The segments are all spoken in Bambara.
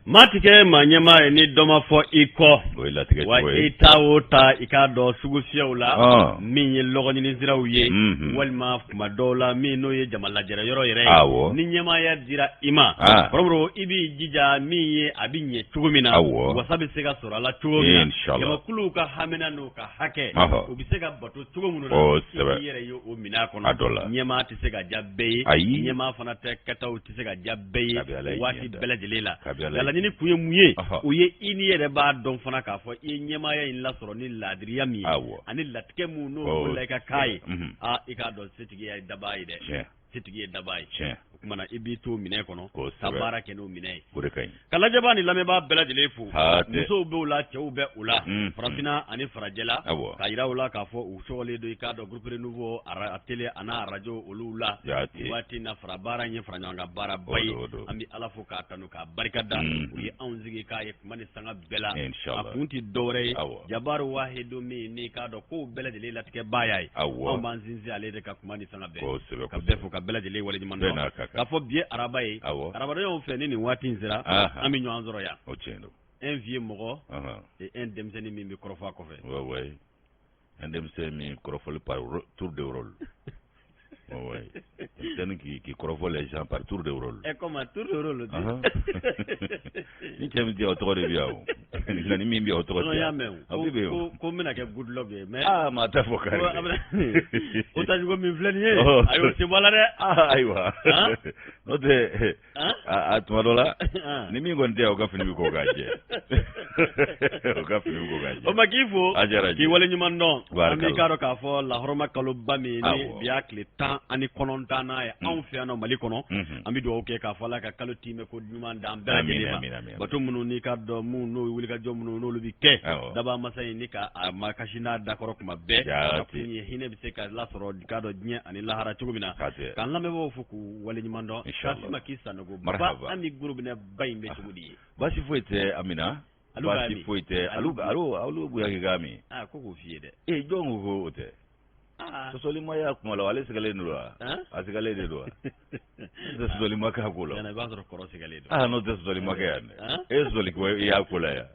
Matike manyama ni doma fo iko wa ita wota ikado sugufiya ula min ye logoni ziraw ye walma kuma dola min no ye jamala jara yoro yere ni nyama ya dira ima probro ibi jija min ye abinye tugumina wasabi sega sura la tugumina yama kulu ka hamena no ka hake ubisega batu tugumuna yere yo o mina kono nyama tisega jabbe nyama fana te kataw tisega jabbe wati belajelela nini kuye muye uye ini yere ba don fana ka fo e nyema ya in la soro ni ladriya mi ani latke mu no la ka kai ika do sitigi ya dabai de sitigi dabai kumana ibitu mine kono sabara kenu mine kala jabani lame ba bela dilefu muso be ula chew be ula frafina ani farajela kayira ula ka fo usole do ikado groupe renouveau ara télé ana radio ulula wati na farabara nye faranyanga bara bay ambi alafu ka tanu ka barikada uyi anzigi kaye kumani sanga bela apunti dore jabaru wahidu mi ni kado ko bela dile latke bayay on banzinzi ale de ka kumani sanga be ka befu ka bela dile wala jimando ka fo bien arabaye arabado yo feni ni wati nzira ami nyo anzoro ya un vieux mogo et un demseni mi microfa ko fe ouais un demseni mi microfa par tour de rôle ouais c'est qui crofole les gens par tour de rôle et comment tour de rôle ni t'aime dire autour de biao ni mi bio autour de biao ko mena ke good luck mais ma ta fo kare o ta jugo mi vleni ayo se wala de aywa no de a tumadola ni mi ngonde o gafini mi ko gaje o gafini mi ko gaje o makifo ki wala nyuma non ami karo ka fo la horma kalubba mi ni biakle tan ani konontana ya anfiano malikono ami do oke ka fala ka kalo time ko nyuma ndam bela bato munu ni ka do mu no wuli ka jom no lubi ke daba masay ni ka makashina dakoro kuma be ni hine bi se ka la soro ka do nya ani la hara tugumina kan la me bo fuku wala nyuma ndo kasi makisa no go ba ami groupe ne bayimbe tugudi basi foite amina basi foite alu bu yagami koko fiede jongo ko ote sosoli maya kumala wale sigale nulwa asigale de do sosoli maka kulo yana bazoro koro sigale do no sosoli maka yana sosoli ko ya kula ya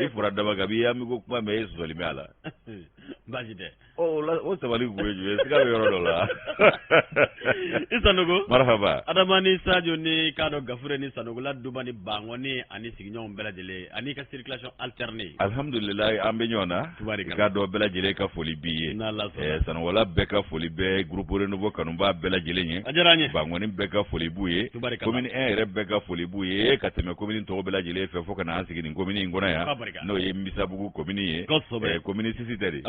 ifura daba gabi ya mi ko kuma me sosoli mala bajide o sabali gweju sigale yoro dola isanogo marhaba adamani sadio ni kado gafure ni sanogo la dubani bangoni ani signyon beladele ani ka circulation alternée alhamdulillah ambe nyona kado beladele ka foli biye sano wala beka foli be groupe renouveau kanumba beladele nye bangoni beka foli buye commune 1 re beka foli buye kateme commune to beladele fe foka na asigi ni commune ngona ya no ye misabugu commune ye commune sisiteri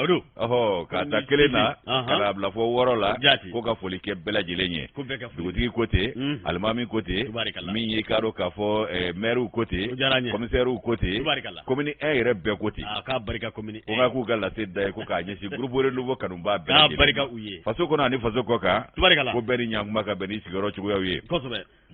kata kelena kala bla fo worola ko ka foli ke beladele nye dugutigi côté almami côté min ye kado ka fo maire côté commissaire côté commune 1 re be côté ka barika commune ko ga ku galla sedda ko ka nyesi groupe renouveau kanumba barika uye faso ko na ni faso ko ka ko beri nyanguma ka beri sigaro chugo yawe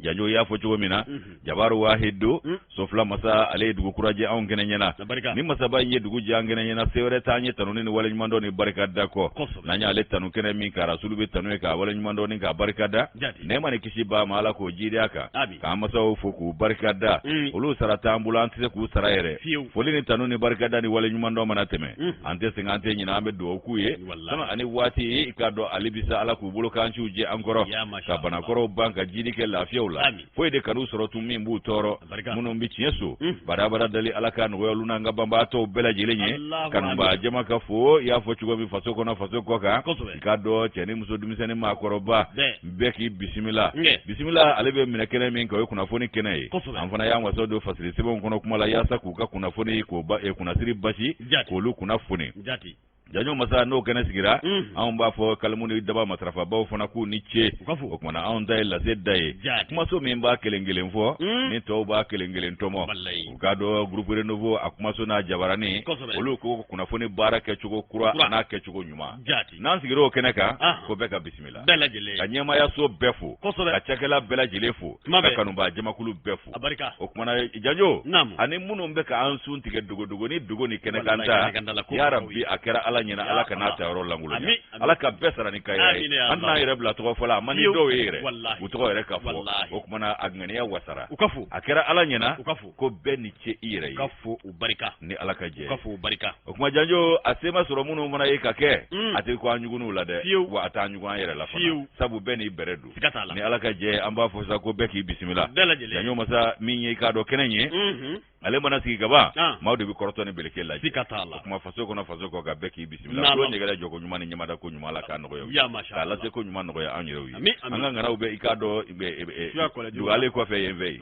janjo ya fo chugo mina jabaru wahidu sofla masa ale dugu kuraje on gene nyana ni masa ba ye dugu jangene nyana sewre tanye tanuni ni wala nyumando ni barika dako nanya ale tanu kene min ka rasulu be tanu ka wala nyumando ni ka barika da ne mane kishi ba mala ko jiri aka ka masa o foku barika da ulu sarata ambulance se ku sarayere foli ni tanu ni barika da ni wala nyumando mana teme ante singante nyina ambe do kuye sama ani wati ikado alibisa ala ku bulu kan chuje ankoro ka bana koro banka jini ke lafiya ula foi de kanu soro tummi mbu toro muno mbi yesu barabara dali ala kan woyolu na ngabamba to bela jilenye kanu ba jama ka fo ya fo chugo bi faso ko na faso ko ka ikado cheni muso dumisani ma koroba beki bismillah alebe mina kene min ko kuna foni kene amfana ya waso do fasili sibon kono kuma la yasa ku ka kuna foni ko ba kuna siri bashi ko lu kuna foni janyo masa no kana sigira an ba fo kalmuni daba matrafa ba fona ku ni che o kuma na an dai la zedai kuma so min ba kelengelen fo ni to ba kelengelen tomo ka do groupe renouveau akuma so na jabarani olu ko kuna foni baraka chugo kura na ke chugo nyuma nan sigiro kana ka ko beka bismillah kanyama ya so befu ka chakela bela jilefu ka kanu ba jama kulu befu o kuma na janyo ani munu mbeka an sun tige dugo ni kana kanta ya rabbi akera ala ala nyina ala kana ta yoro langulu ala ka besara ni kayai anna yere bla to fola mani do yere u to yere ka fo o kuma na agngani ya wasara ukafu akira ala nyina ko beni che ire ukafu ubarika ni ala ka je ukafu ubarika o kuma janjo asema soro munu mona yeka ke ati ko anyugunu la de wa ata anyugun yere la fana sabu beni beredu ni ala ka je amba fo sa ko beki bismillah janjo masa minye ka do kenenye ale mana sigi gaba mawde bi korto ni beleke la sikatala kuma faso ko na faso ko ga beki bismillah do nyegala jogo nyuma ni nyama da ko nyuma la ka no yo ya masha Allah se ko nyuma no ya anyiro yi anga ngara ube ikado du ale ko fe yemve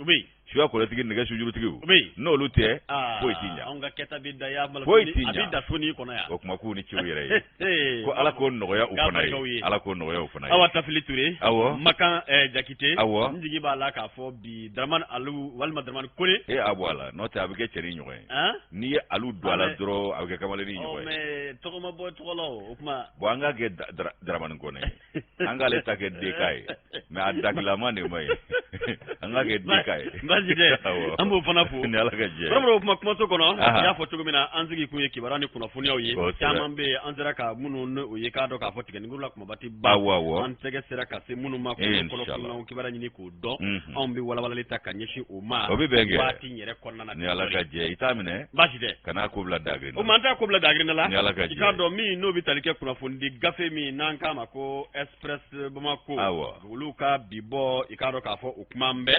shua ko tigi nega shujuru tigi no lute ko itinya anga keta bidda ya mal abida funi ko na ya o kuma ku ni chiwire ko ala ko no ya ufana ala ko no ya ufana awa tafiliture makan jakite awo njigi ba la ka fo bi draman alu wal madraman kole abwala no ta abike cheri nyoy ni alu dwala dro abike kamale ni nyoy me to ma boy to lo kuma bo anga ge draman ko ne anga le ta ge de kai me adagla mane mai anga ge de kai bazide ambo fana fu ni ala ga je bro kuma to kono ya fo tugo mina anzigi ku ye kibarani kuna funi oye tamambe anzira ka munu no ye ka do ka fo tigani ngula kuma bati ba an tege sera ka se munu ma ko kono kibarani ni ku do on bi wala wala lita ka nyeshi o ma bati nyere konna na ni ala ga je itamine bazide kana ko bla dagri o manta ko bla dagri na la ni ala ga je ka do mi no bi talike kuna fundi gafe mi nan kama ko express bamako uluka bibo ikado ka fo ukmambe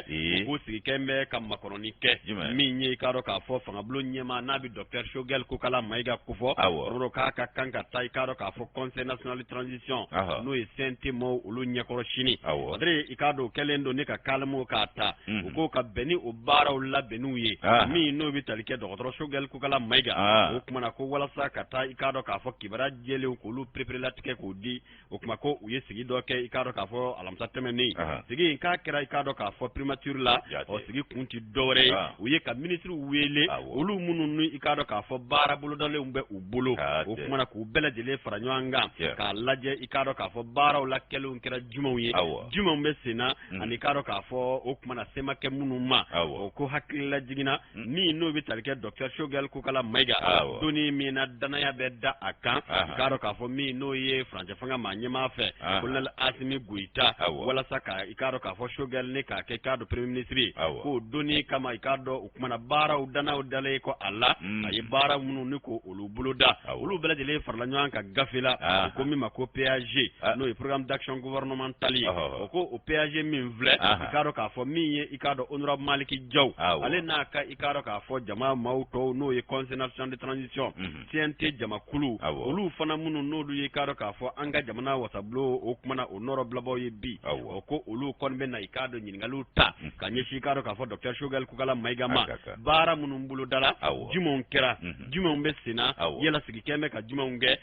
ko sikembe kam makoroni ke minye ikado ka fo fanga blo nyema nabi docteur Shogel ko kala maiga kufo roro ka kanka tai ikado ka fo conseil national de transition no e senti mo ulu nyekoro shini adre ikado kelendo ne ka kalmo ka ta ko ka beni ubara ulla benuye mi no bi talike docteur Shogel ko kala maiga o kuma na ko wala sa ka ta ikado ka fo kibara jele ko lu prepare latike ko di o kuma ko uye sigi do ke ikado ka fo alamsa temeni sigi ka kira ikado ka fo primature la o sigi kunti dore uye ka ministre wele olu mununu ikado ka fo bara bulu dole umbe ubulu o kuma na ku bele jele faranyanga ka laje ikado ka fo bara wala kelu kira jumawye jumawbe sina ani ikado ka fo o kuma na sema ke munuma o ko hakilla jigina ni no bi talike docteur Shogel ko kala maiga doni mina dana ya bedda akan ikado ka fo mi no ye franje fanga manyema fe kulal asimi guita wala saka ikado ka fo Shogel ne ka ke kado premier ministre ko doni kama ikado ukumana bara udana udale ko alla ay bara munu ni ko olu buluda olu bela jele farla nyan ka gafela ko mi mako PAG no e programme d'action gouvernementale ko o PAG min vle ikado ka fo mi ye ikado honorable Maliki Diaw ale na ka ikado ka fo jama mauto no e conseil national de transition TNT jama kulu olu fana munu no du ye ikado ka fo anga jamana wasablo o kumana honorable boy bi ko olu konbe na ikado nyingalu ta kanyeshi ikado ka fo docteur Shogel ko kala maigama bara munun bulu dala jumon kera jumon be sina yela sigi keme ka jumon ge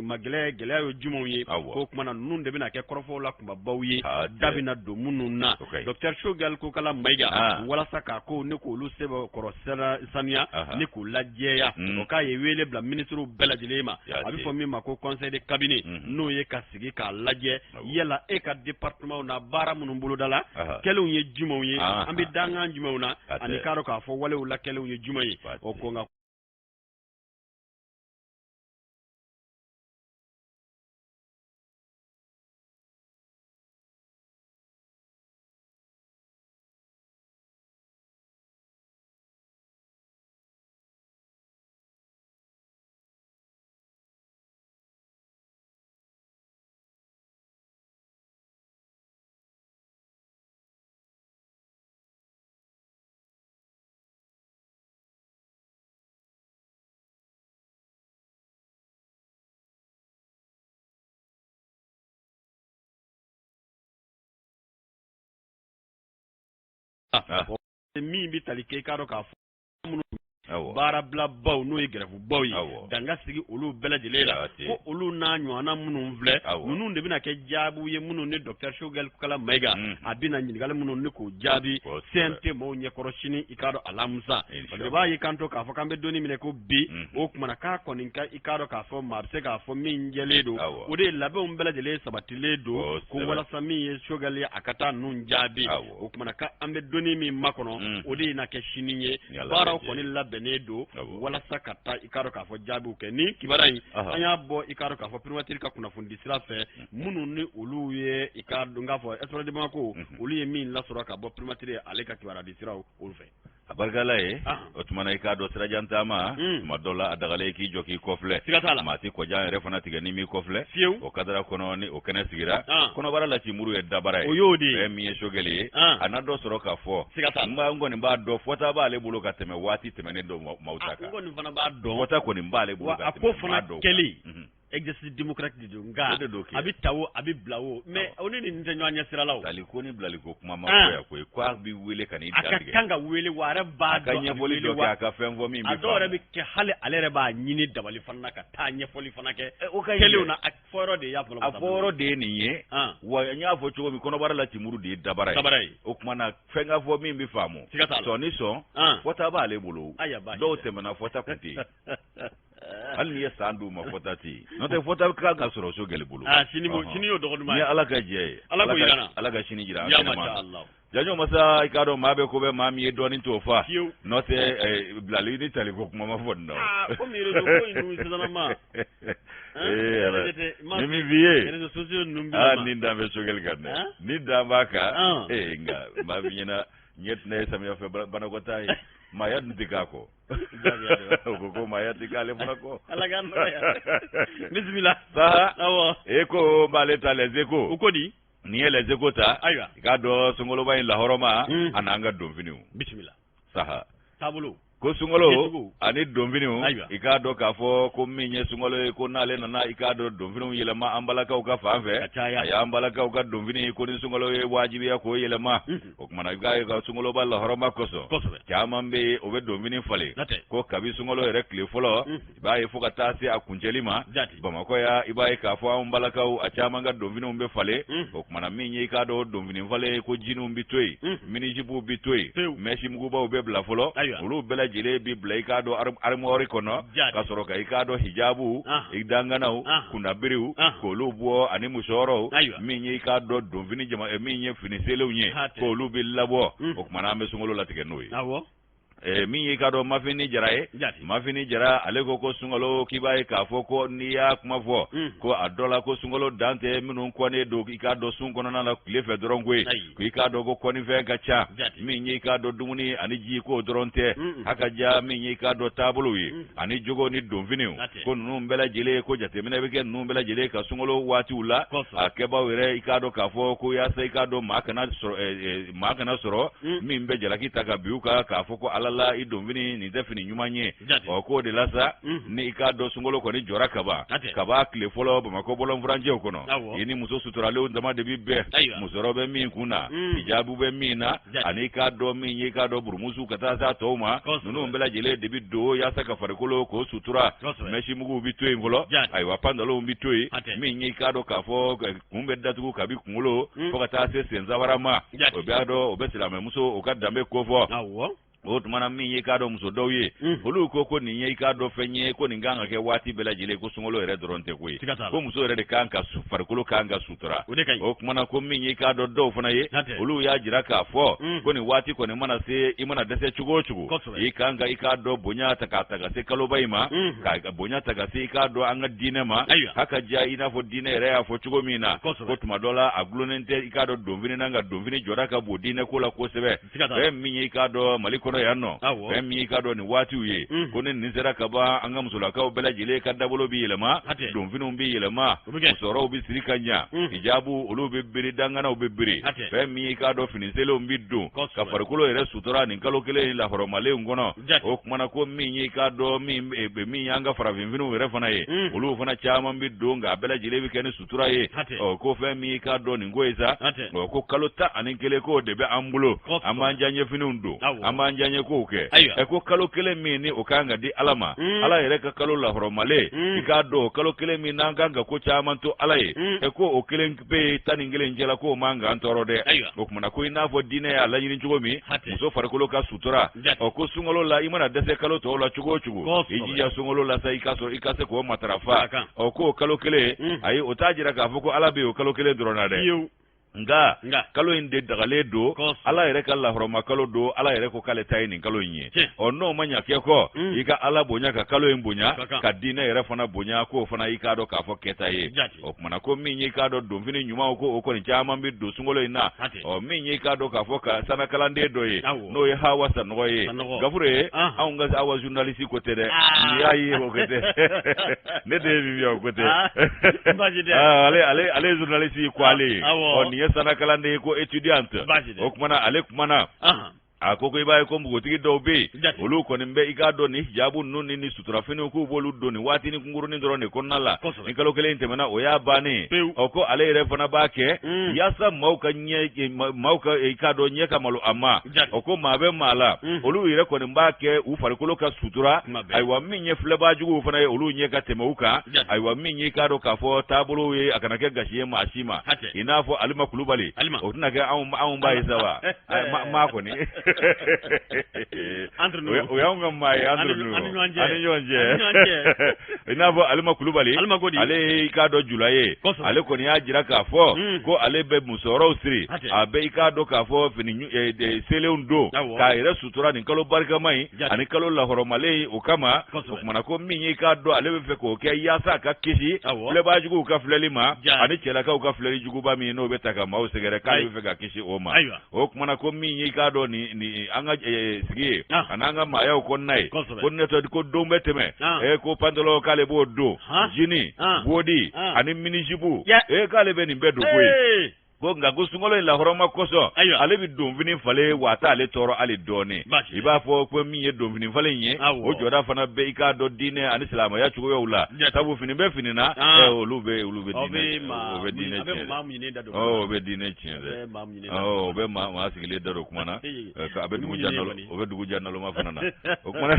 magle gele yo jumon ye ko kuma na nun de bina ke korofo la kuma bawye dabina do munun na docteur Shogel ko kala maiga wala saka ko ne ko lu sebo korosera sania ne ko lajeya o ka ye wele bla ministre bela dilema abi fo mi mako conseil de cabinet no ye ka sigi ka laje yela e ka département na bara munun bulu dala kelu ye jumon ye ambi danga jumon na ani karo ka fo wale wala kelu ye jumon ye o ko nga mi bi talike karo ka bara bla baw no ye grefu baw ye danga sigi olu bela jele la ko olu na nywana munun vle munun de bina ke jabu ye munun ne docteur Shogel kala maiga abina nyingale munun ne ko jabi sente mo nye koroshini ikado alamusa de ba yi kanto ka fo kambe doni mine ko bi o kuma na ka koninka ikado ka fo mabse ka fo minjele do o de labe on bela jele sabatile do ko wala sami ye Shogel ya akata nun jabi o kuma na ka ambe doni mi makono o de na ke shininye bara ko ni labe ne do wala sakata ikaro ka fo jabu ke ni kibara yi anya bo ikaro ka fo primature ka kuna fundi sira fe munu ni olu ye ikado ngafo esore de mako olu ye min la soro ka bo primature ale ka kibara di sira olu fe abargala ye otmana ikado sira jantama madola adagale ki joki kofle mati ko jan refana tiga ni mi kofle o kadara kono ni o kene sigira kono bara la ci muru e dabara e mi e shogeli anado soro ka fo mba ngoni mba do fota ba le bulu ka teme wati teme ne do mautaka ngoni fana ba do fota ko ni mba le bulu ka teme fana keli exercice démocratique de nga abi tawo abi blawo mais oni ni ntanyo anya siralawo tali ko ni blali ko kuma ma ko ya ko kwa bi wele kan ida aka kanga wele wara ba do anya boli do ka ka fenvo mi bi adore bi ke hale alere ba nyini dabali fanna ka ta nya foli fanake keleuna aforo de ya aforo de ni ye wa nya fo chugo mi kono bara la timuru de dabara o kuma na fenga fo mi bi famu so ni so fota ba le bolo do temana fota kuti hali ye sandu ma fotati no te fota ka ga soro so gele bulu sini yo dogodu ma ni ala ka je ala ka sini jira ya masha Allah jajo masa ikado mabe ko be mami e doni to fa no te blali ni tali ko kuma ma fodno ko mi rezo ko inu sezana ma ni mi vie rezo socio numbi ni ndambe so gele ganne ni dambaka nga mami na nyet ne samia fe bana ko tay mayat ndikako ko mayat dikale funako alagando ya bismillah saha awo eko baleta lezeko ukodi ni lezeko ta aywa gado sungolo bayin la horoma ananga domvinu bismillah saha tabulu ko sungolo ani domvinu ikado kafo ko minye sungolo ko nale nana ikado domvinu yelema ambalaka uka fanfe aya ambalaka uka domvinu ko ni sungolo wajibi ya ko yelema o kuma ga sungolo balla horoma koso chamambe obe domvinu fale ko kabi sungolo rekle folo baye fuka tasi akunjelima bamako ya ibaye kafo ambalaka u achamanga domvinu mbe fale o kuma minye ikado domvinu fale ko jinu mbitoi minijibu bitoi meshi muguba obe bla folo ulu bela jile bi blaika do armori kono kasoro ka ikado hijabu idanganaw kuna biriu ko lubo ani musoro minyi ikado domvini jama minyi finisele unye ko lubi labo o kuma me sungolo latike noyi minyi kado mafini jara alego ko sungolo kibaye ka foko niya kuma fo ko adola ko sungolo dante minun kone do ikado sungono na la klefe dorongwe ko ikado ko koni fe gacha minyi kado dumuni ani ji ko doronte hakaja minyi kado tabuluwi ani jogo ni domvini ko numbela jile ko jate mina beke numbela jile ka sungolo wati ula akeba were ikado ka fo ko ya sai ikado makana soro mimbe jala kitaka biuka ka foko ala la idomvini ni defini nyumanye ko de lasa ni ikado sungolo ko ni jora kaba kle folo bamako bolon franje okono ini muso suturale undama de bibbe musoro be min kuna hijabu be mina ani ikado min ikado burmusu kata za toma nunu mbela jele de biddo ya saka farikolo ko sutura meshi mugu bitoi ngolo ai wapandalo bitoi min ikado kafo kumbe datugo kabi kungulo fokata se senzawarama obiado obesila muso okadambe kofo otumana minye kado musodoye olu koko ninye ikado fenye ko ninganga ke wati bela jile ko sungolo ere doronte kwe ko muso ere de kanka farkulo kanga sutura o kumana ko minye kado do fana ye olu ya jira ka fo ko ni wati ko ni mana se imana dese chugo ikanga ikado bonya takata se kalo baima ka bonya takase ikado anga dinema haka ja ina fo dine ere ya fo chugo mina ko tumadola aglunente ikado domvini nanga domvini joraka bodine ko la ko sebe minye ikado maliko yanno mi kado ni wati uye kone nisera kaba anga musula ka bela jile kadda bolo bi yelema dum finu bi yelema musoro bi sirikanya hijabu ulu be biri dangana ubibiri mi kado finiselo mbiddu ka farkulo ere sutura ni kalo kele la horomale ngono o kumana ko mi kado mi anga fara vimvinu ere fana ye ulu fana chama mbiddu nga bela jile bi kene sutura ye o ko mi kado ni ngoeza o ko kalota anikele ko debe ambulo amanja nyefinu ndo amanja nye koke eko kalo kele mini okanga di alama ala yere ka kalo la horomale ikado kalo kele mini nanga ko chamanto alaye eko okele pe taningele njela ko manga antorode okumana ko inafo dine ya la nyini chugomi muso farikolo ka sutura oko sungolo la imana dese kalo to la chugo iji ya sungolo la sai kaso ikase ko matarafa oko kalo kele ayi otajira ka fuko alabe o kalo kele dronade nga kalo inde dagale do ala yere ka lahoroma kalo do ala yere ko kale tayini kalo nyi ono manya ke ko ika ala bonya ka kalo embonya ka dina yere fana bonya ko fana ika do ka fo keta ye o kuma ko minyi ka do do fini nyuma ko ni chama mbi do sungolo ina o minyi ka do ka fo ka sana kala nde do ye no ye hawa san no ye gafure an ga awa journaliste ko tede ni ayi ko kete ne de bi yo ko te ale journaliste ko ale o ni sana kala nde ko étudiante o kuma ale kuma akoko ibaye ko mbugo tigi dobe olu ko nimbe igado ni hijabu nuni ni sutura fini ko bolu doni wati ni kunguru ni ndoro ne konnala ni kalo kele intemena o ya bani oko ale refana bake yasa mauka ikado nyeka malu ama oko mabe mala olu ire ko nimbake u farikolo ka sutura aiwa minye fleba jugu fana olu nyeka temeuka aiwa minye ikado kafo tabulu ye akanake gashiye mashima inafo alima kulubali otunake au mbaye sawa mako ni Andrew uyanga mai Andrew anyonje inabo alima kulubali ale ikado julaye ale ko ni ajira ka fo ko ale be musoro usri abe ikado ka fo fini seleundo ka ire sutura ni kalo barka mai ani kalo la horomale ukama kumana ko minyi ikado ale be fe ko ke yasa ka kishi le bajugu ka flelima ani chela ka ka fleli jugu ba mi no betaka ma usegere ka be fe ka kishi oma o kumana ko minyi ikado ni anga sigi ananga maya ko nai ko neto ko dombe teme ko pandolo kale bo do jini bodi ani minijibu kale be ni bedo ko ko nga gusungolo la horoma koso ale bi domvini fale wata ale toro ale doni iba fo ko mi ye domvini fale nye o joda fana be ika do dine ani salama ya chugo yula tabu fini be fini na olube dine be dine chenze be ma sigile daro kumana ka abe dugu jannalo ma fana na o kumana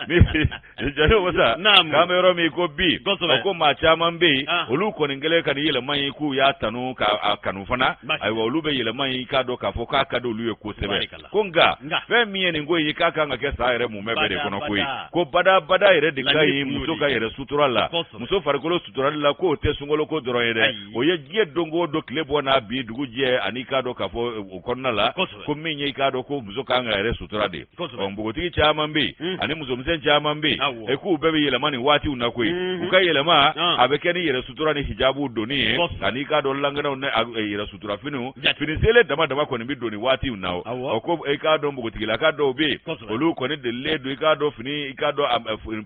ni jalo wasa kamero mi ko bi ko ma chama mbe olu ko ngele kan yele mai ku ya tanu ka kanu fana aiwa ulube yele mai kado ka fo ka kado luye ko sebe konga fe miye ni ngoyi ka kanga ke sa ere mu mebere kono koi ko bada ere de kai muso ka ere suturala muso farikolo suturala ko te sungolo ko doro ere o ye gie dongo do klebo na bi dugu je ani kado ka fo konnala ko minye kado ko muso ka nga ere suturade o mbugoti chama mbi ani muso msen chama mbi e ku bebe yele mani wati unakoi uka yele ma abekeni yele sutura ni hijabu doni ani kado langana yere sutura finu sele dama ko ni bidoni wati unao oko ikado mbugo tigila kado be olu ko ni de ledo ikado fini ikado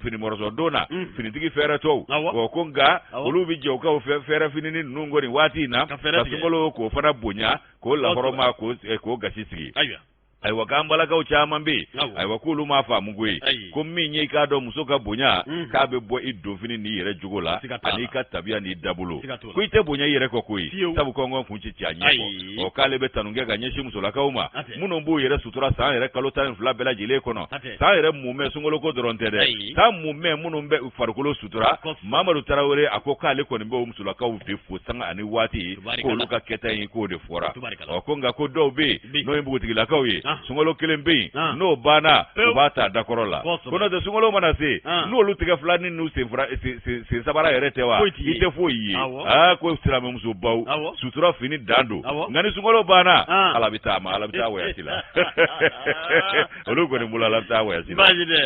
fini moroso dona fini tigi fere to ko nga olu bi je ko fere fini ni nungo ni wati na kasungolo ko fana bonya ko la horoma ko gashisigi aiwa kambala ka uchama mbi aiwa kulu mafa mugwe ko minye ikado musoka bonya ka be bo idofini ni yere jugola ani ka tabia ni dabulo ko ite bonya yere ko koi sabu kongo funchi tianyeko o kale be tanunge ganyeshi musola ka uma muno mbu yere sutura sa yere kalota nfla bela jile kono sa yere mume sungolo ko dorontede sa mume muno mbe farukolo sutura Mamadou Traoré akoka le ko mbe musola ka ufifu sanga ani wati ko luka keta yin ko de fora o konga ko dobe no mbu tigila ka wi sungolo kelembe no bana bata dakorola kono de sungolo manase no lutiga flani nu se sabara yeretewa ite foyi ko sirame muso baw sutura fini dando ngani sungolo bana alabita wa yasila olugo ni mula alabita wa yasila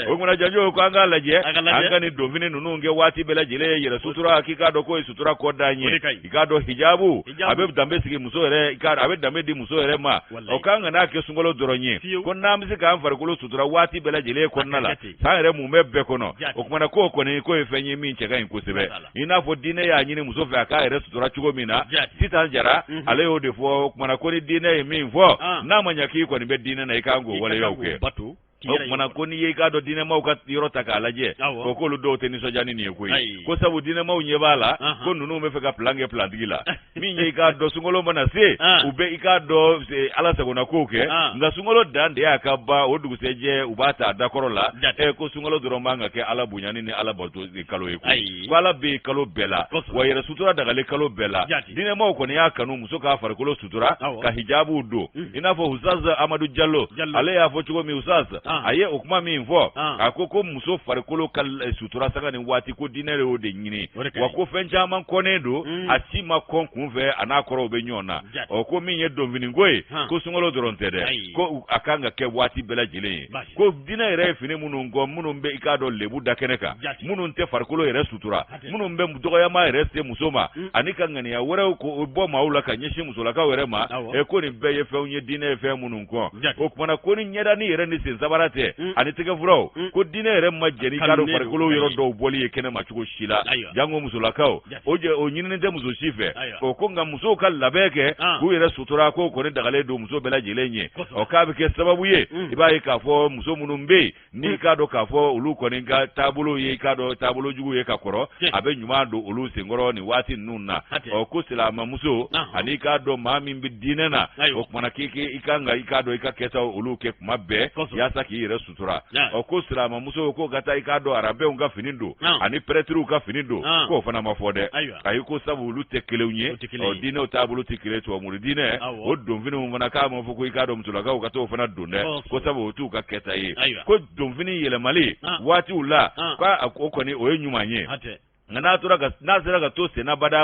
o ngona janjo ko anga laje anga ni dovini nununge wati bela jile yere sutura hakika do ko sutura ko danye ikado hijabu abe dambe sigi muso yere ikado abe dambe di muso yere ma o kanga na ke sungolo doronye ko namsi ka am farkulo sutura wati bela jile ko nala sangere mu mebbe kono o kuma na ko ni ko efenye min chega inkosebe ina fo dine ya nyine muso fa ka ere sutura chugo mina titan jara ale o de fo kuma na ko ni dine min fo na manyaki ko ni be dine na ikango wala yoke mana ko ni yeka do dine mau ka yorota ka laje ko lu do teni so jani ni ko sabu dine mau nyebala ko nunu me feka plantigila mi yeka do sungolo mana se ube ika do ala se gona koke nga sungolo dande akaba odugu seje ubata dakorola ko sungolo doromanga ke ala bunyani ni ala boto kalo wala be kalo bela wa yera sutura daga le kalo bela dine mau ko ni akanu musoka farikolo sutura ka hijabu do inafo usaza Amadou Diallo ale ya fo chugo mi usaza aye o kuma min fo akoko muso farikolo kal sutura sanga ni wati ko dinere o de nyini wa ko fen jaman konedo asima kon kunve anakoro be nyona o ko min ye domvini ngoy ko sungolo dorontede ko akanga ke wati bela jile ko dinere fini munun ngom munun be ikado lebu dakeneka munun te farikolo yere sutura munun be mudogo ya ma yere se musoma anika ngani ya wore ko bo maula ka nyeshi musola ka were ma e ko ni be ye fe unye dine fe munun ko o kuma ko ni nyeda ni yere ni sin sabarate ani tege furo ko dinere ma jeni kado farikolo yero do boli ye kene ma chugo shila jango musola ka oje o nyini de muso shife o ko nga muso ka labeke ku yere sutura ko ko ni dagale do muso bela jilenye o ka be ke sababu ye ibaye ka fo muso munun be ni kado ka fo ulu ko ni ga tabulo ye kado tabulo jugu ye ka koro abe nyuma do ulu singoro ni wati nunna o ko silama muso ani kado mami bi dinena o kuma kike ikanga ikado ikaketa ulu ke mabbe ya saki yere sutura o ko silama muso ko gata ikado arabe unga finindo ani pretru ka finindo ko fana mafode ayi ko sabu ulu tekelunye o dine o tabulo tikile to muridine o domvini mwana ka mo fuko ikado mutulaga o gato fana donde ko sabu tu ka keta yi ko domvini yele mali wati ula kwa akoko ni o enyumanye ngana tura nasira ga to sena bada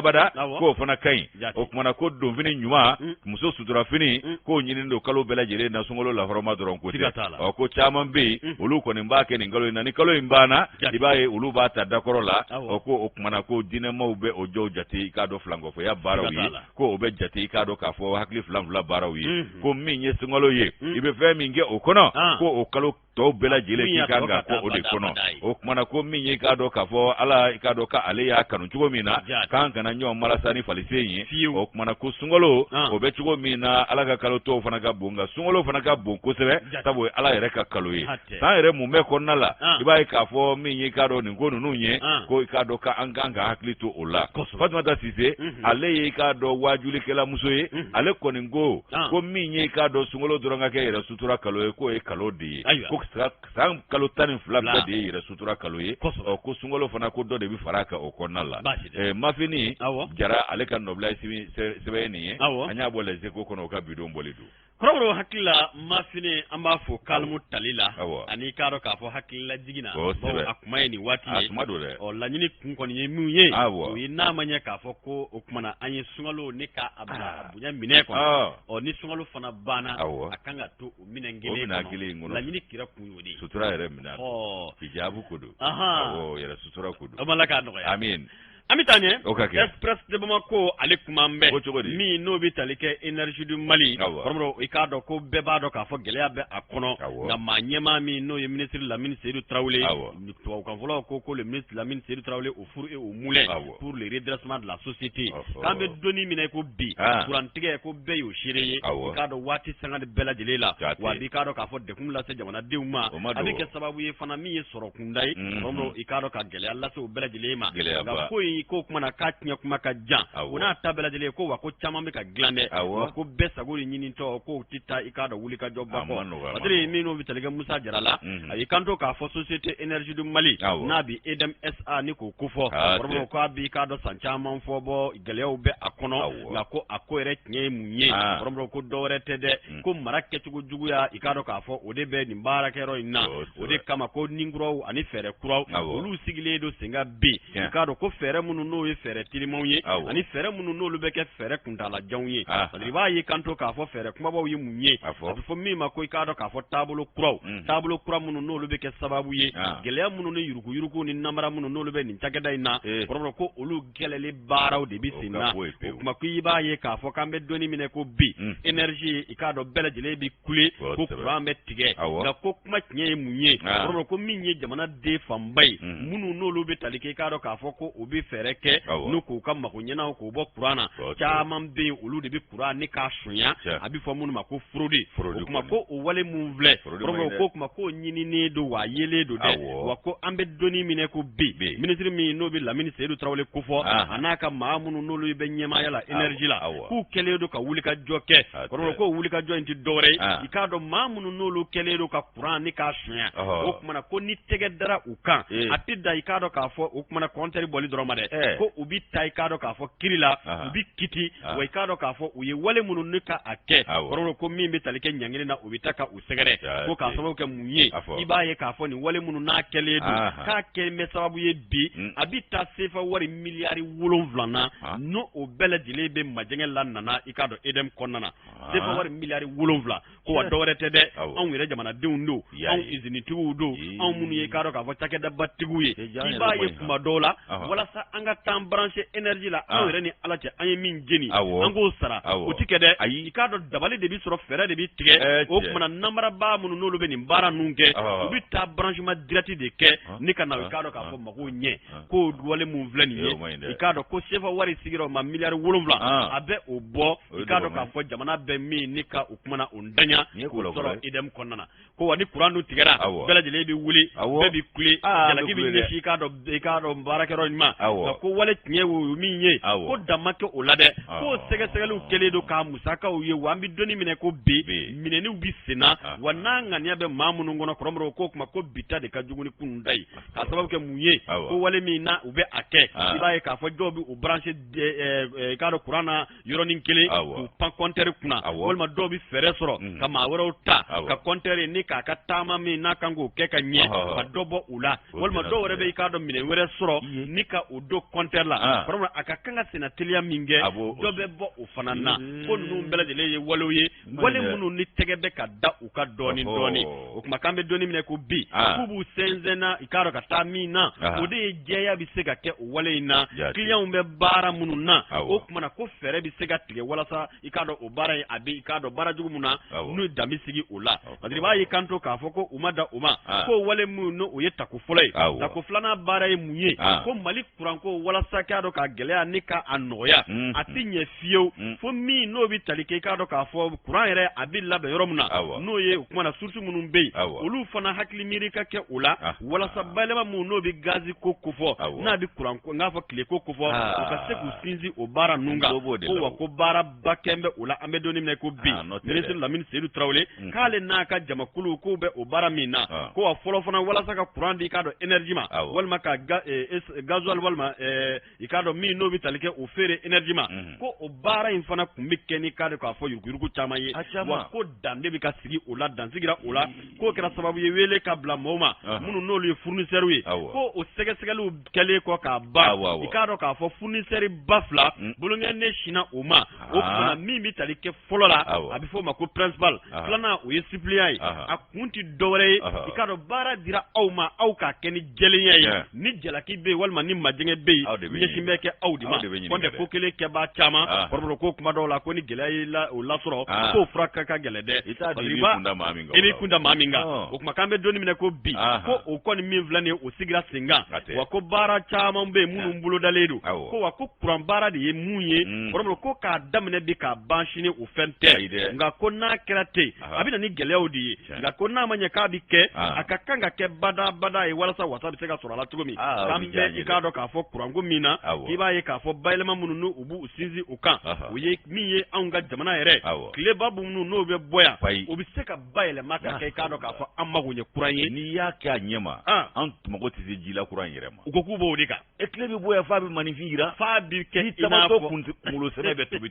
ko fana kai o kuma na ko domvini nyuma muso sutura fini ko nyini ndo kalo bela jere na sungolo la horoma doron ko o ko chaman be ulu ko nimba ke ni ngalo na ni kalo imbana ibaye ulu ba ta dakorola o ko o kuma na ko dine mawbe o jo jati ka do flango fo ya barawi ko o be jati ka do ka fo hakli flango barawi ko minye sungolo ye ibe fe minge o kono ko o kalo to bela jele kikanga ko o de kono o kuma na ko minye ka do ka fo ala ka do ka ale ya kanu chugo mina kan kana nyo marasani falisenyi o kuma na ko sungolo o be chugo mina ala ka kalo to fana ka bunga sungolo fana ka bunko sebe tabo ala yere ka kalo yi ta yere mu me ko nala ibai ka fo minye ka do ni ngonu nunye ko ka do ka anganga hakli to ola fatma ta sise ale ye ka do wajuli kela musoye ale ko ni ngo ko minye ka do sungolo doronga ke yere sutura kalo e ko e kalo di ko sang kalo tanin flabda de yere sutura kalo ye o ko sungolo fana ko do de bi faraka o konala mafini jara ale kan nobla sebe ni anya bole ze ko kono ka bidon bole du kororo hakila mafini amba fo kalmu talila ani karo ka fo hakila jigina bo akuma ni wati o lanyini kun koni yemu ye o ina manya ka fo ko okumana anye sungalo ne ka abla bunya mine ko o ni sungalo fana bana akanga to mine ngele ko lanyini kira kun yodi sutura yere mina hijabu kudu yere sutura kudu amalaka no ya amin amitanye express de Bamako ale kumambe mi no bitalike energy du Mali formro ikado ko bebado ka fo gele abe akono na manyema mi no ye ministre Lamine Seydou Traoré to kan volo ko le ministre Lamine Seydou Traoré au four et au moulin pour le redressement de la société kambe doni mi ne ko bi pour antige ko be yo shireye ikado wati sanga de bela jelela wa ikado ka fo de kum la se jamana deuma abike sababu ye fana mi ye soro kundai formro ikado ka gele alla se o bela jelema ga ko ko kuma na katnya kuma ka jan una tabela dele ko wa ko chama me ka glande ko besa go nyini to ko tita ikada wuli ka jobba ko adre mi no bitalega Musa Jarala ay kanto ka fo société énergie du Mali na bi Edem SA ni ko kufo borbo ko abi ikado sancha man fo bo gelew be akono na ko akoere nye munye borbo ko dore tede ko marake tugo jugu ya ikado ka fo ode be ni barake ro ina ode kama ko ningro ani fere kuro olu sigile do singa bi ikado ko fere munu no ye fere tilimon ye ani fere munu no lu beke fere kuntala jawnye riba yi kanto ka fo fere kuma bawo ye munye fo mi ma ko ikado ka fo tabulo kura munu no lu beke sababu ye gele munu no yuruku ni namara munu no lu be ni takeda ina probro ko olu gelele baraw de bisina kuma ko yiba ye ka fo kambe doni mine ko bi energy ikado bele jele bi kule ko kura me tige na ko kuma nye munye probro ko minye jamana de fambai munu no lu be talike ikado ka fo ko obi fereke no ko kam ko nyena ko bo qur'ana chaman be ulu de bi qur'an ni ka sunya abi fo mun ma ko frodi kuma ko o wale mun vle promo ko kuma ko nyini ni do wa yele do de wa ko ambe doni mine ko bi ministre mi no bi Lamine Seydou Traoré ko fo anaka maamunu no lu be nyema yala energy la ku kele do ka wuli ka jokke promo ko wuli ka jointi dore ikado maamunu no lu kele do ka qur'an ni ka sunya o kuma na ko ni tege dara ukan atida ikado ka fo o kuma na konteri boli droma de fɛ ko u bi ta i k'a dɔn k'a fɔ kiri la u bi kiti wa i k'a dɔn k'a fɔ u ye wale minnu ni ka a kɛ kɔrɔ ko min bɛ tali kɛ ɲangini na u bɛ ta ka u sɛgɛrɛ ko k'a sababu kɛ mun ye i b'a ye k'a fɔ nin wale minnu n'a kɛlen don k'a kɛ bɛ sababu ye bi a bi taa sefa wari miliyari 7 na n'o o bɛɛ lajɛlen bɛ majɛngɛ la nana i k'a dɔn edem kɔnɔna na sefa wari miliyari 7 ko wa dɔwɛrɛ tɛ dɛ anw yɛrɛ jamanadenw don anw izinitigiw don anw minnu ye k'a dɔn k'a fɔ cakɛdabatigiw ye i b'a ye kuma dɔw la walasa an ka taa branché énergie la anw yɛrɛ ni ala cɛ an ye min jeni an k'o sara o ti kɛ dɛ i k'a dɔn dabali de bi sɔrɔ fɛɛrɛ de bi tigɛ o kumana namarabaa minnu n'olu bɛ nin baara ninnu kɛ u bi taa branchement direct de kɛ ni ka na i k'a dɔn k'a fɔ mago ɲɛ k'o wale mun filɛ nin ye i k'a dɔn ko sefa wari sigira o ma miliyari 7 a bɛ o bɔ i k'a dɔn k'a fɔ jamana bɛ min ni ka o kumana o ntanya k'o sɔrɔ idem kɔnɔna na ko wa ni kuran dun tigɛra bɛɛ lajɛlen bɛ wuli bɛɛ bɛ kule jalaki bɛ ɲɛsin i k'a dɔn baarakɛyɔrɔ in ma nka ko wale tiɲɛ o min ye ko dan ma kɛ o la dɛ k'o sɛgɛsɛgɛliw kɛlen don k'a musakaw ye wa an bɛ dɔnni minɛ ko bi minɛniw bi senna wa n'a ŋaniya bɛ maa minnu kɔnɔ kɔrɔmɔrɔw k'o kuma ko bi ta de ka jugu ni kunun ta ye k'a sababu kɛ mun ye ko wale min na u bɛ a kɛ i b'a ye k'a fɔ dɔw bɛ o branché i k'a dɔn kuran na yɔrɔnin kelen k'u pan kɔntɛri kunna walima dɔw bɛ fɛɛrɛ sɔrɔ ka maa wɛrɛw ta ka kɔntɛri ni k'a ka taama min n'a kan k'o kɛ ka ɲɛ ka dɔ bɔ u la walima dɔw wɛrɛ bɛ i k'a dɔn minɛn wɛrɛ sɔrɔ ni ka o don kɔntɛri la kɔrɔmɔrɔ a ka kan ka senna teliya min kɛ dɔ bɛ bɔ o fana na ko ninnu bɛɛ lajɛlen ye walew ye wale minnu ni tɛgɛ bɛ ka da u ka dɔɔnin dɔɔnin o tuma k'an bɛ dɔnni minɛ ko bi k'u b'u sɛnsɛnna i k'a dɔn ka taa min na o de ye jɛya bɛ se ka kɛ o wale in na clients bɛ baara minnu na o kumana ko fɛɛrɛ bɛ se ka tigɛ walasa i k'a dɔn o baara in a bɛ i k'a dɔn baara jugu min na n'u dan bɛ sigi o la parce que i b'a ye kanto k'a fɔ ko u ma da o ma ko wale minnu n'o ye tako fɔlɔ ye tako filanan baara ye mun ye ko Mali kuran ko walasa k'a dɔn ka gɛlɛya ni ka a nɔgɔya a tɛ ɲɛ fiyewu fo min n'o bɛ tali kɛ i k'a dɔn k'a fɔ kuran yɛrɛ a bɛ labɛn yɔrɔ min na n'o ye o kumana source minnu bɛ yen olu fana hakili miiri ka kɛ o la walasa bayɛlɛma minnu n'o bɛ gazi ko kofɔ n'a bɛ kuran ko n'a fɔ tile ko kofɔ u ka se k'u sinsin o baara ninnu kan ko wa ko baara ba kɛ bɛ o la an bɛ donni minɛ ko bi ministre Lamini Seydou Traoré k'ale n'a ka jamakulu k'o bɛ o baara min na ko wa fɔlɔ fana walasa ka kuran di i k'a dɔn énergie ma walima ka gasoil walima i k'a dɔn min n'o bɛ tali kɛ o feere énergie ma ko o baara in fana kun bɛ kɛ ni k'a dɔn k'a fɔ yuruguyurugu caman ye wa ko dan de bɛ ka sigi o la dan sigira o la k'o kɛra sababu ye wele ka bila mɔgɔw ma minnu n'olu ye fournisseurs ye ko o sɛgɛsɛgɛliw kɛlen kɔ k'a ban i k'a dɔn k'a fɔ fournisseurs ba 2 bolonkɛnen sinna o ma o kumana min bɛ tali kɛ fɔlɔ la a bɛ fɔ o ma ko principal filanan o ye suppléant ye a kun tɛ dɔwɛrɛ ye i k'a dɔn baara dira aw ma aw k'a kɛ ni jɛlenya ye ni jalaki bɛ yen walima ni majɛngɛ bɛ yen ɲɛsin bɛ kɛ aw de ma kɔntɛ ko kelen kɛbaa caman kɔrɔbɔrɔ ko kuma dɔw la ko ni gɛlɛya ye o lasɔrɔ k'o fura ka gɛlɛ dɛ i b'i kunda maa min kan o tuma k'an bɛ donni minɛ ko bi ko o kɔni min filɛ nin ye o sigira sen kan wa ko baara caman bɛ yen minnu bolodalen don ko wa ko kuran baara de ye mun ye kɔrɔbɔrɔ ko k'a daminɛ bi k'a ban sini o fɛn tɛ nka ko n'a kɛra ten a bɛ na ni gɛlɛyaw de ye nka ko n'a ma ɲɛ k'a bɛ kɛ a ka kan ka kɛ bada ye walasa wasa bɛ se ka sɔrɔ a la cogo min k'an bɛ i k'a dɔn k'a fɔ kuranko min na i b'a ye k'a fɔ bayɛlɛma minnu n'u b'u sinsin o kan o ye min ye anw ka jamana yɛrɛ tileba minnu n'o bɛ bɔ yan o bɛ se ka bayɛlɛma ka kɛ i k'a dɔn k'a fɔ an mago ɲɛ kuran ye n'i y'a kɛ a ɲɛ ma an mago tɛ se ji la kuran yɛrɛ ma u ko k'u b'o de kan tile bɛ bɔ yan f'a bɛ maninfin jira f'a bɛ kɛ i n'a fɔ kunkolo sɛbɛ bɛ tobi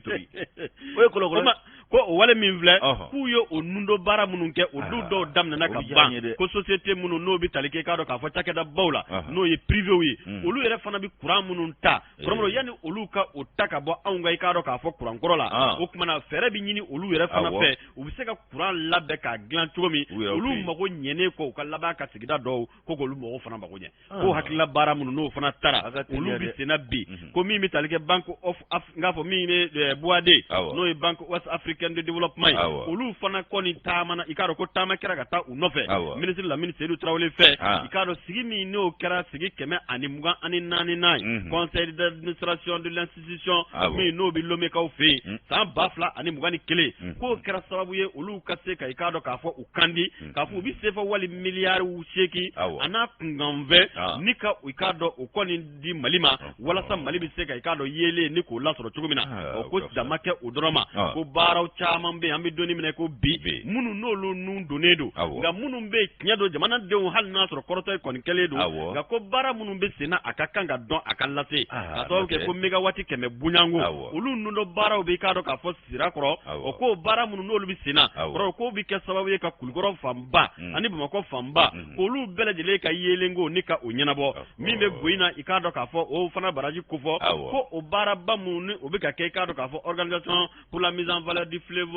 o ye kɔlɔkɔlɔ ko o wale min filɛ k'u ye o nundo baara minnu kɛ o du dɔw daminɛna ka ban ko société minnu n'o bɛ tali kɛ k'a dɔn k'a fɔ cakɛda baw la n'o ye privéw ye olu yɛrɛ fana bɛ kuran minnu ta kɔrɔmɔrɔ yanni olu ka o ta ka bɔ anw ka i k'a dɔn k'a fɔ kuran kɔrɔ la o kumana fɛɛrɛ bɛ ɲini olu yɛrɛ fana fɛ u bɛ se ka kuran labɛn k'a dilan cogo min olu mago ɲɛnen kɔ u ka laban ka sigida dɔw ko k'olu mɔgɔw fana mago ɲɛ ko hakilila baara minnu n'o fana taara olu bɛ senna bi ko min bɛ tali kɛ banque of n k'a fɔ min ye BOAD n'o ye banque ouest africaine de développement ye olu fana kɔni taamana i k'a dɔn ko taama kɛra ka taa u nɔfɛ ministre Lamini Seydou Traoré fɛ i k'a dɔn sigi min n'o kɛra sigi 124 ye conseil d'administration de l'institution min n'o bɛ Lomekaw fɛ yen san 2021 k'o kɛra sababu ye olu ka se ka i k'a dɔn k'a fɔ u kandi k'a fɔ u bɛ sefa wali miliyari 8 a n'a kunkanfɛn ni ka i k'a dɔn o kɔni di Mali ma walasa Mali bɛ se ka i k'a dɔn yeelen ni k'o lasɔrɔ cogo min na ko dama kɛ o dɔrɔn ma ko baaraw baraw caman be an be doni minɛ ko bi minnu n'olu nun donnen don nka minnu be tiɲɛ don jamanadenw hali n'a sɔrɔ kɔrɔtɔ kɔni kɛlen don nka ko baara minnu be senna a ka kan ka dɔn a ka lase ka sababu kɛ ko mégawati 100 bunyango olu nun dɔ baaraw be k'a dɔn k'a fɔ sirakɔrɔ o ko baara minnu n'olu be senna kɔrɔ ko bi kɛ sababu ye ka Kulikɔrɔ fanba ani Bamakɔ fanba olu bɛɛ lajɛlen ka yeelenko ni ka o ɲɛnabɔ min be Goyina i k'a dɔn k'a fɔ o fana baraji kofɔ ko o baaraba minnu ni o be ka kɛ i k'a dɔn k'a fɔ organisation pour la mise en valeur du fleuve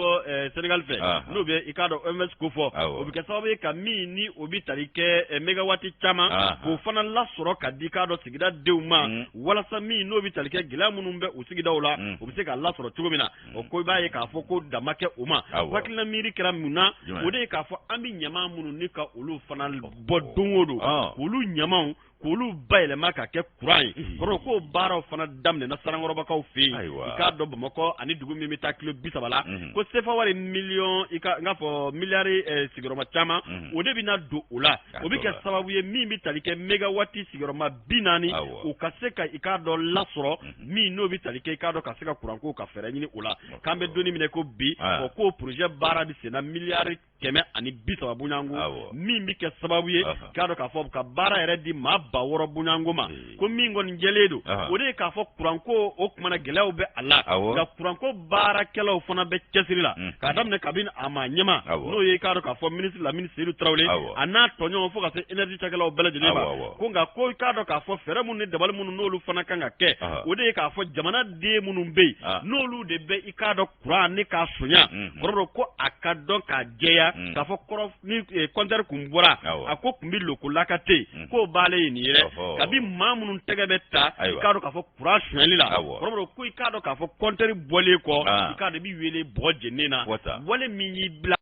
Sénégal fɛ n'o bɛ i k'a dɔn OMS kofɔ o be kɛ sababu ye ka min ni o bi tali kɛ mégawati caman k'o fana lasɔrɔ ka di k'a dɔn sigida denw ma walasa min n'o bi tali kɛ gɛlɛya minnu bɛ o sigidaw la o be se k'a lasɔrɔ cogo min na o ko i b'a ye k'a fɔ ko dama kɛ o ma hakilina miiri kɛra mun na o de ye k'a fɔ an bi ɲama minnu ni ka olu fana bɔ don o don olu ɲamaw k'olu bayɛlɛma ka kɛ kuran ye kɔrɔ ko baaraw fana daminɛna Sarankɔrɔbakaw fɛ yen i k'a dɔn Bamakɔ ani dugu min bɛ taa kilo 30 la ko CFA wari miliyɔn i n'a fɔ miliyari sigiyɔrɔma caman o de bɛna don o la o bɛ kɛ sababu ye min bɛ tali kɛ mégawati sigiyɔrɔma 40 o ka se ka i k'a dɔn lasɔrɔ min n'o bɛ tali kɛ i k'a dɔn ka se ka kuranko ka fɛɛrɛ ɲini o la k'an bɛ donni minɛ ko bi o k'o projet baara bɛ senna miliyari 130 bunyango min bɛ kɛ sababu ye k'a dɔn k'a fɔ ka baara yɛrɛ di maa 600 bunyango ma ko min kɔni jɛlen don o de ye k'a fɔ kuranko o kumana gɛlɛyaw bɛ a la nka kuranko baarakɛlaw fana bɛ cɛsiri la k'a daminɛ kabini a ma ɲɛma n'o ye k'a dɔn k'a fɔ ministre Lamini Seydou Traoré a n'a tɔɲɔgɔn fo ka se énergie cakɛlaw bɛɛ lajɛlen ma ko nka ko k'a dɔn k'a fɔ fɛɛrɛ minnu ni dabali minnu n'olu fana kan ka kɛ o de ye k'a fɔ jamanaden minnu bɛ yen n'olu de bɛ i k'a dɔn kuran ni k'a sonya kɔrɔ ko a ka dɔn k'a jɛya k'a fɔ kɔrɔ ni compteur kun bɔra a ko kun bɛ lokolaka te k'o b'ale ye nin yɛrɛ kabi maa minnu tɛgɛ bɛ ta i k'a dɔn k'a fɔ kuran sonyɛli la kɔrɔ ko i k'a dɔn k'a fɔ compteur bɔlen kɔ i k'a dɔn i bɛ wele bɔgɔ jɛnnen na wale min y'i bila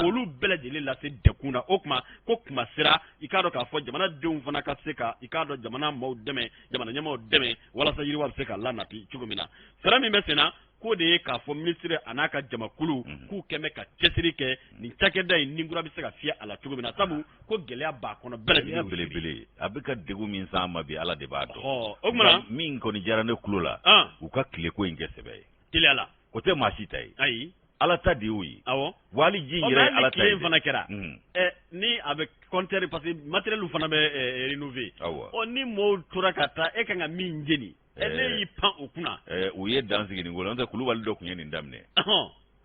olu bɛɛ lajɛlen lase dekun na o kuma ko kuma sera i k'a dɔn k'a fɔ jamanadenw fana ka se ka i k'a dɔn jamana maaw dɛmɛ jamana ɲɛmaaw dɛmɛ walasa yiriwa bɛ se ka lanati cogo min na sara min bɛ senna k'o de ye k'a fɔ ministre a n'a ka jamakulu k'u kɛn bɛ ka cɛsiri kɛ nin cakɛda in ninkura bɛ se ka fiyɛ a la cogo min na sabu ko gɛlɛya b'a kɔnɔ bɛɛ lajɛlen belebele a bɛ ka degun min s'an ma bi ala de b'a dɔn o kumana min kɔni diyara ne kulo la u ka tileko in kɛ sɛbɛ ye teliya la o tɛ maa si ta ye ayi ala ta de y'o ye awɔ wali ji yɛrɛ ye ala ta ye fana kɛra ni a bɛ compteur parce que matériel fana bɛ rénover awɔ ni mɔɔw tora ka taa e kan ka min jeni ne y'i pan o kunna u ye dan sigi nin ko la n'o tɛ Kulubali dɔ tun ye nin daminɛ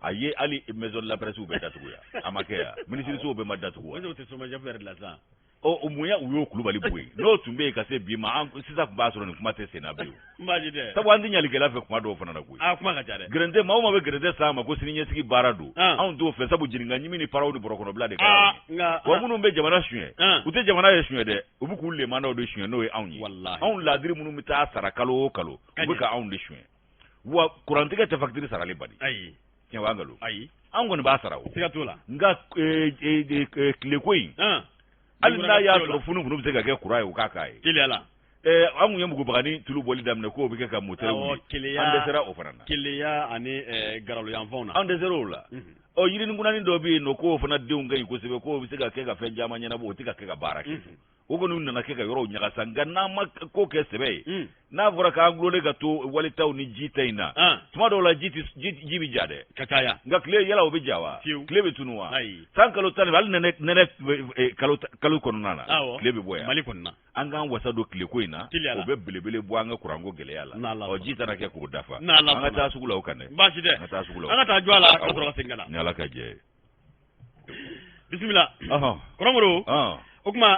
a ye hali maison de la presse bɛɛ datugu yan a ma kɛ yan minisiriso bɛɛ ma datugu wa o tɛ chômage yɛrɛ la sisan o mun ya u y'o Kulubali bɔ yen n'o tun bɛ yen ka se bi ma sisan tun b'a sɔrɔ nin kuma tɛ sen na bilen sabu an tɛ ɲalikɛla fɛ kuma dɔw fana na koyi kuma ka ca dɛ gɛrɛntɛ maa o maa bɛ gɛrɛntɛ s'an ma ko sini ɲɛsigi baara don anw t'o fɛ sabu jirinka ɲimi ni paraw ni bɔrɔkɔnɔbila de ka wa minnu bɛ jamana suɲɛ u tɛ jamana ye suɲɛ dɛ u bɛ k'u lemanaw de suɲɛ n'o ye anw ye anw ladiri minnu bɛ taa sara kalo o kalo u bɛ ka anw de suɲɛ wa kurantigɛ tɛ facture sarali bali ayi tiɲɛ b'an nkalon ayi an kɔni b'a sara o siga t'o la nka tileko in hali n'a y'a sɔrɔ funufunu bɛ se ka kɛ kura ye u k'a k'a ye teliya la an kun ye mugubagani tulu bɔli daminɛ k'o bɛ kɛ ka moteur wuli an dɛsɛra o fana na keleya ani garalo yanfanw na an dɛsɛra o la yirininkunnani dɔ bɛ yen nɔ k'o fana denw ka ɲi kosɛbɛ k'o bɛ se ka kɛ ka fɛn caman ɲɛnabɔ o tɛ ka kɛ ka baara kɛ o kɔni nana kɛ ka yɔrɔw ɲagasa nka n'an ma ko kɛ sɛbɛ ye n'a fɔra k'an gulonlen ka to walitaw ni ji ta in na tuma dɔw la ji bɛ ja dɛ ka caya nka tile yala o bɛ ja wa tile bɛ tunu wa san kalo 10 hali nɛnɛ kalo kɔnɔna na tile bɛ bɔ yan Mali kɔnɔna an k'an wasa don tileko in na o bɛ belebele bɔ an ka kuranko gɛlɛya la ji taara kɛ k'o dafa an ka taa sugu la o kan dɛ baasi tɛ an ka taa sugu la an ka taa jɔ a la ka sɔrɔ ka segin ka na ni Ala ka jɛ ye bisimila Kɔrɔmoro o kuma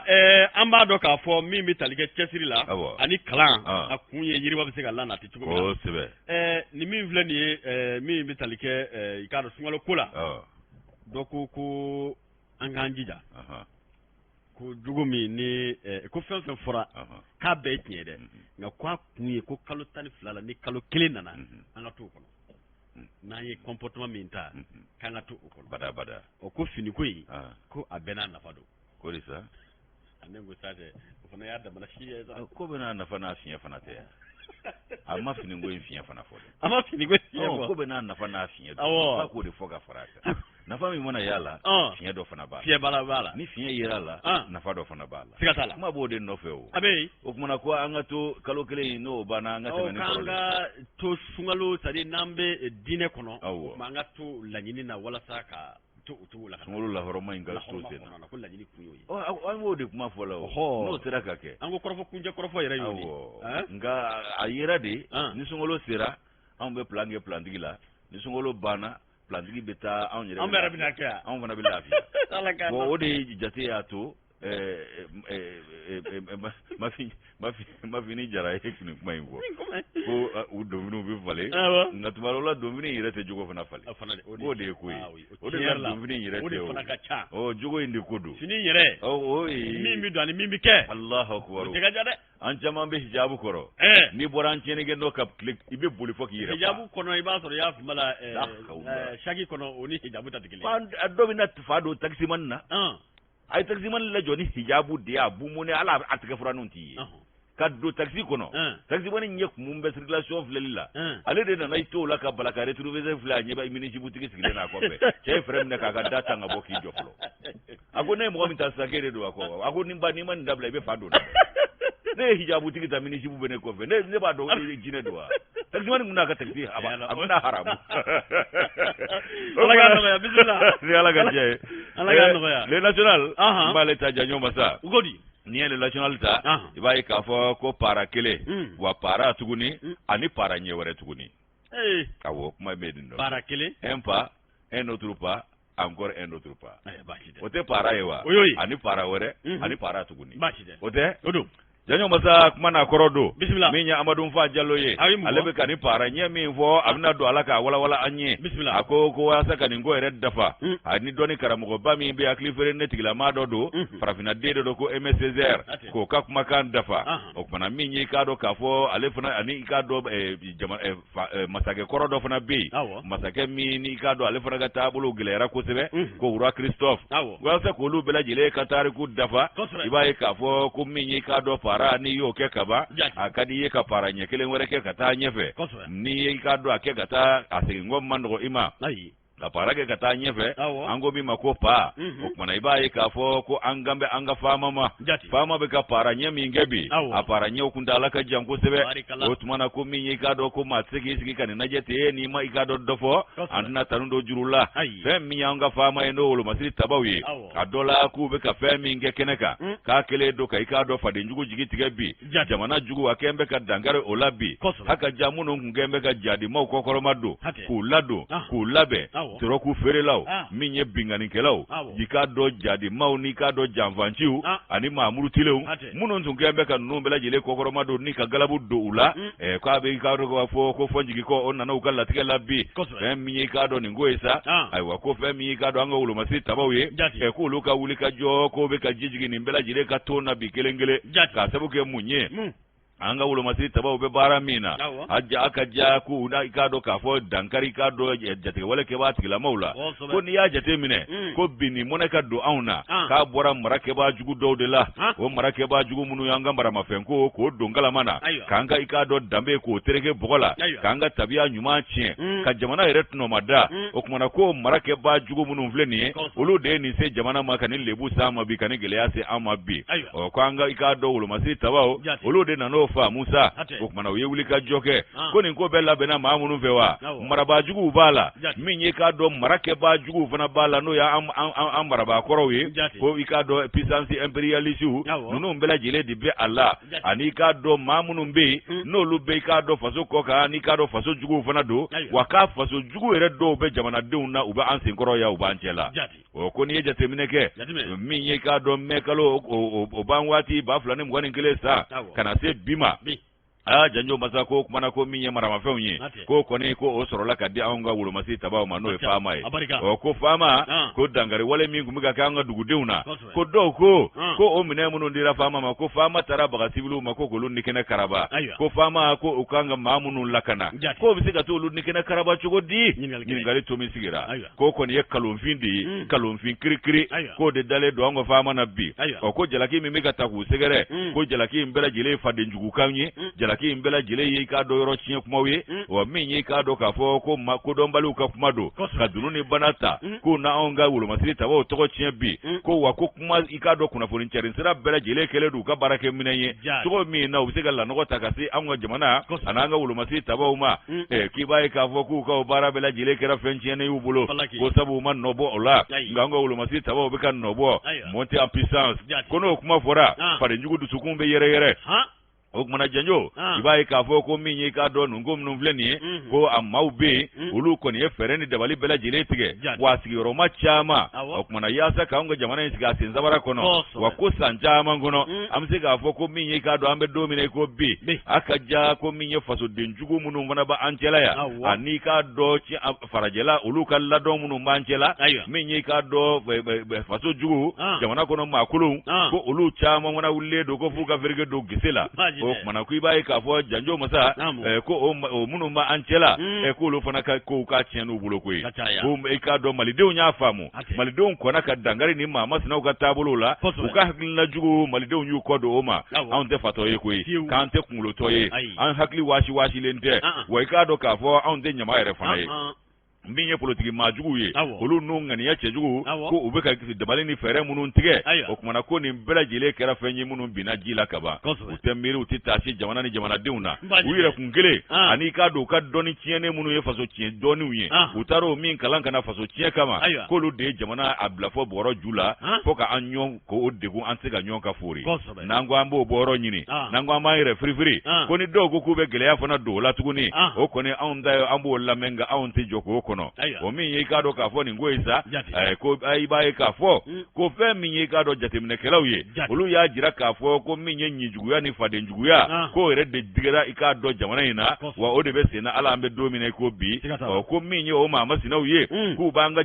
an b'a dɔn k'a fɔ min bɛ tali kɛ cɛsiri la ani kalan a kun ye yiriwa bɛ se ka lanati cogo min na kosɛbɛ nin min filɛ nin ye min bɛ tali kɛ i k'a dɔn sunkalo ko la dɔ ko an k'an jija ko jogo min ni ko fɛn fɛn fɔra k'a bɛɛ ye tiɲɛ dɛ nka k'a kun ye ko kalo 12 la ni kalo 1 nana an ka to o kɔnɔ n'an ye comportement min ta k'an ka to o kɔnɔ badabada o ko finiko in ko a bɛɛ n'a nafa don ko de sa ne ko sa dɛ o fana y'a damana si ye sa ko bɛ n'a nafa n'a fiɲɛ fana tɛ a ma finiko in fiɲɛ fana fɔ dɛ a ma finiko in fiɲɛ fɔ ko bɛ n'a nafa n'a fiɲɛ dɔn k'o de fɔ ka fara a kan nafa min mana yala fiɲɛ dɔ fana b'a fiɲɛ bala ni fiɲɛ yera la nafa dɔ fana b'a la siga t'a la kuma b'o de nɔfɛ o abe o kumana ko an ka to kalo kelen n'o banna an ka tɛmɛ ni kɔrɔ an ka to sunkalo c'est à dire n'an bɛ diinɛ kɔnɔ o kuma an ka to laɲini na walasa ka to o cogo la sunkalo la hɔrɔma in ka to sen na ko laɲini kun y'o ye an b'o de kuma fɔ la o n'o sera ka kɛ an ko kɔrɔfɔ kuncɛ kɔrɔfɔ yɛrɛ y'o ye nka a yera de ni sunkalo sera anw bɛ plan kɛ plantigi la ni sunkalo banna plantigi bɛ taa anw yɛrɛ bɛna kɛ anw fana bɛ lafiya bon o de jate y'a to mafini jara ye fini kuma in fɔ ko u donfiniw bɛ falen nka tuma dɔw la donfini yɛrɛ tɛ jogo fana falen o de ye ko ye o de la donfini yɛrɛ tɛ o jogo in de ko don fini yɛrɛ min bɛ don ani min bɛ kɛ Alahu akibaru o tɛ ka ja dɛ an caman bɛ hijabu kɔrɔ n'i bɔra an tiɲɛnikɛ dɔ ka tile i bɛ boli fɔ k'i yɛrɛ hijabu kɔnɔ i b'a sɔrɔ i y'a fama la saki kɔnɔ o ni hijabu ta tɛ kelen a dɔ bɛ na fa don takisimani na a ye takisimani lajɔ ni hijabu de ye a bumune ala a tigɛ furaninw t'i ye ka don taxi kɔnɔ taximani ɲɛ kun bɛ circulation filɛli la ale de nana i t'o la ka bala ka retrouver filɛ a ɲɛ bɛ municipalité sigilen n'a kɔfɛ cɛ ye fɛrɛ minɛ k'a ka da tan ka bɔ k'i jɔ fɔlɔ a ko ne ye mɔgɔ min ta sisan k'e de don a ko n'i ma nin dabila i bɛ fa don dɛ ne ye hijabu tigi ta municipu bɛ ne kɔfɛ ne b'a dɔn jinɛ don wa taximani kun n'a ka taxi a bɛna haramu ala ka nɔgɔya bisimila ni ala ka jɛ ye ala ka nɔgɔya le national n b'ale ta janɲɔ masa ugodi n'i ye le national ta i b'a ye k'a fɔ ko para kelen wa para tuguni ani para ɲɛ wɛrɛ tuguni awɔ kuma bɛ nin dɔn para kelen un pas un autre pas encore un autre pas o tɛ para ye wa ani para wɛrɛ ani para tuguni o tɛ janɲɔ masa kuma n'a kɔrɔ don min ye Amadu Nfa Jalo ye ale bɛ ka nin para ɲɛ min fɔ a bɛna don ala k'a walawala an ye a ko walasa ka nin ko yɛrɛ dafa ani dɔnni karamɔgɔba min bɛ hakili feere ne tigilamaa dɔ don farafinna den dɔ don ko Aimé Césaire k'o ka kumakan dafa o kumana min ye i k'a dɔn k'a fɔ ale fana ani i k'a dɔn masakɛ kɔrɔ dɔ fana bɛ yen masakɛ min ni i k'a dɔn ale fana ka taabolo gɛlɛyara kosɛbɛ ko Roi Christophe walasa k'olu bɛɛ lajɛlen ka tariku dafa i b'a ye k'a fɔ ko min ye i k'a dɔn n'i y'o kɛ ka ban a ka di i ye ka para ɲɛ kelen wɛrɛ kɛ ka taa ɲɛfɛ n'i i k'a dɔn a kɛ ka taa a segin kɔ man nɔgɔ i ma ka para kɛ ka taa ɲɛfɛ an ko min ma ko pa o kumana i b'a ye k'a fɔ ko an kan bɛ an ka faama ma faama bɛ ka para ɲɛ min kɛ bi a para ɲɛw kuntala ka jan kosɛbɛ o tuma na ko min ye i k'a dɔn ko maa tɛ se k'i sigi ka nin lajɛ ten n'i ma i k'a dɔn dɔ fɔ an tɛna tanu don juru la fɛn min y'an ka faama ye n'o wolomasiri tabaw ye a dɔ la k'u bɛ ka fɛn min kɛ kɛnɛ kan k'a kelen don ka i k'a dɔn fadenjugu jigi tigɛ bi jamana jugu a kɛn bɛ ka dankari o la bi a ka ja minnu kun kɛn bɛ ka jadimaw kɔkɔrɔma don k'u ladon k'u labɛn tɔrɔku feerelaw min ye binganikɛlaw i k'a dɔn jadimaw n'i k'a dɔn janfanciw ani maamurutilenw minnu tun kɛn bɛ ka ninnu bɛɛ lajɛlen kɔkɔrɔma don ni ka galabu don u la k'a bɛ i k'a dɔn k'a fɔ ko fɔ jigikɔ o nana u ka latigɛ la bi fɛn min ye i k'a dɔn nin ko ye sa ayiwa ko fɛn min ye i k'a dɔn an ka wolomasiri tabaw ye k'olu ka wuli ka jɔ k'o bɛ ka ji jigin nin bɛɛ lajɛlen ka ton na bi kelen kelen k'a sabu kɛ mun ye an ka wolomasiri tabaw bɛ baara min na a ka ja k'u i k'a dɔn k'a fɔ dankari i k'a dɔn jatigɛwale kɛbaa tigilamaw la ko n'i y'a jate minɛ ko bin nin mɔnɛ ka don anw na k'a bɔra marakɛbaa jugu dɔw de la o marakɛbaa jugu minnu y'an ka maramafɛn ko k'o don galama na k'an ka i k'a dɔn danbe k'o tereke bɔgɔ la k'an ka tabiya ɲuman tiɲɛ ka jamana yɛrɛ tɔnɔma da o kumana ko marakɛbaa jugu minnu filɛ nin ye olu de ye nin se jamana ma ka nin lebu se an ma bi ka nin gɛlɛya se an ma bi ko an ka i k'a dɔn wolomasiri tabaw olu de nan'o fa Musa o kumana u ye wuli ka jɔ kɛ ko nin ko bɛɛ labɛnna maa minnu fɛ wa marabaajuguw b'a la min ye k'a dɔn marakɛbaajuguw fana b'a la n'o y'an marabaakɔrɔw ye ko i k'a dɔn puissance impérialiste ninnu bɛɛ lajɛlen de bɛ a la ani k'a dɔn maa minnu bɛ yen n'olu bɛ i k'a dɔn faso kɔ kan n'i k'a dɔn faso juguw fana don wa k'a faso jugu yɛrɛ dɔw bɛ jamanadenw na u bɛ an senkɔrɔ ya u b'an cɛ la ko n'i ye jateminɛ kɛ min ye k'a dɔn mɛ kalo o ban waati 2021 sa ka na se bi ma janjo masa ko kumana ko min ye maramafɛnw ye ko kɔni ko o sɔrɔla ka di anw ka wolomasiri tabaw ma n'o ye faama ye ko faama ko dankari wale min kun bɛ ka kɛ an ka dugudenw na ko dɔw ko o minɛ minnu dira faama ma ko faama taara baga sibiliw ma ko k'olu ni kɛnɛ karaba ko faama ko u kan ka maa minnu lakana ko bɛ se ka t'olu ni kɛnɛ karaba cogo di ɲininkali to min sigira ko kɔni ye kalonfin de ye kalonfin kirikiri k'o de dalen don an ka faama na bi ko jalaki min bɛ ka ta k'u sɛgɛrɛ ko jalaki in bɛɛ lajɛlen ye fadenjugukan ye laki imbela jile yi ka do yoro chien kuma we wa min yi ka do ka fo ko ma ko don balu ka kuma do ka dunu ni banata ko na onga wulu masiri tabo to chien bi ko wa ko kuma i ka do kuna furin cherin sira bela jile kele du ka barake minenye to mi na ubise galla no ta kasi an jamana ananga wulu masiri tabo ma ki bai ka fo ku ka bara bela jile kera fenchi ne yubulo ko sabu man nobo ola nganga wulu masiri tabo be kan nobo monter en puissance kono kuma fora pare njugu du sukumbe yere okmana janjo ibai ka fo ko minyi ka do nungum numvleni ko amaube ulu ko ni fereni de bali bela jile tige wasigi roma chama okmana yasa ka unga jamana isiga sinzabara kono wakusa njama ngono amsiga fo ko minyi ka do ambe domine ko bi akaja ko minyi faso denjugu munu ngona ba ancela ya ani ka do ci farajela ulu kala do munu mancela minyi ka do faso jugu jamana kono makulu ko ulu chama ngona ulle do ko fuka verge do gisela ko mana ku ibai ka fo janjo masa ko o munu ma ancela ko lo fana ka ko ka tienu bulo ko ko e ka do malideu nya famu malideu ko na ka dangari ni mama sina ka tabulo la ko ka hakilina jugo malideu nyu ko do oma an te fato ye ko kan te kunlo to ye an hakli washi lente wa ka do ka fo an de nyama ere fana ye mbinye politiki majugu ye olu nungani ya chejugu ko ubeka dabali ni fere munun tige okumana ko ni mbela jile kera fenyi munun bina jila kaba utembiri utitashi jamana ni jamana deuna uyire kungele ani ka do ka doni chiene munu ye faso chien doni uye utaro min kalanka na faso chien kama ko lu de jamana ablafo boro jula foka anyon ko odegu ansega nyon ka furi nangwa ambo boro nyini nangwa maire free ko ni dogo kube gele ya fana do la tuguni o ko ni anda ambo lamenga aunti joko no o min ye ka do ka fo ni ngoisa ko ai ba ye ka fo ko fe min ye ka do jatemne kelawye olu ya jira ka fo ko min ye nyijugu ya ni fade njugu ya ko re de digera ika do jamana ina wa o de be sena ala ambe domine ko bi ko min ye o ma masina uye ku banga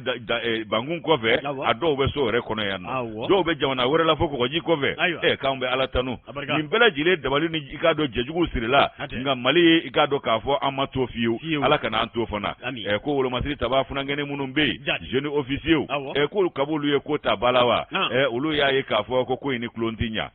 bangun ko fe ado be so re kono ya no do be jamana wore la fo ko ji ko fe ka mbe ala tanu nimbela jile dabali ni ika do jejugu sirila nga mali ika do ka fo amato fiu ala kana anto fona ko wolo masiri taba funangene munumbe jeune officier ko kabulu ye ko tabalawa ulu ya ye ka fo ko ni klontinya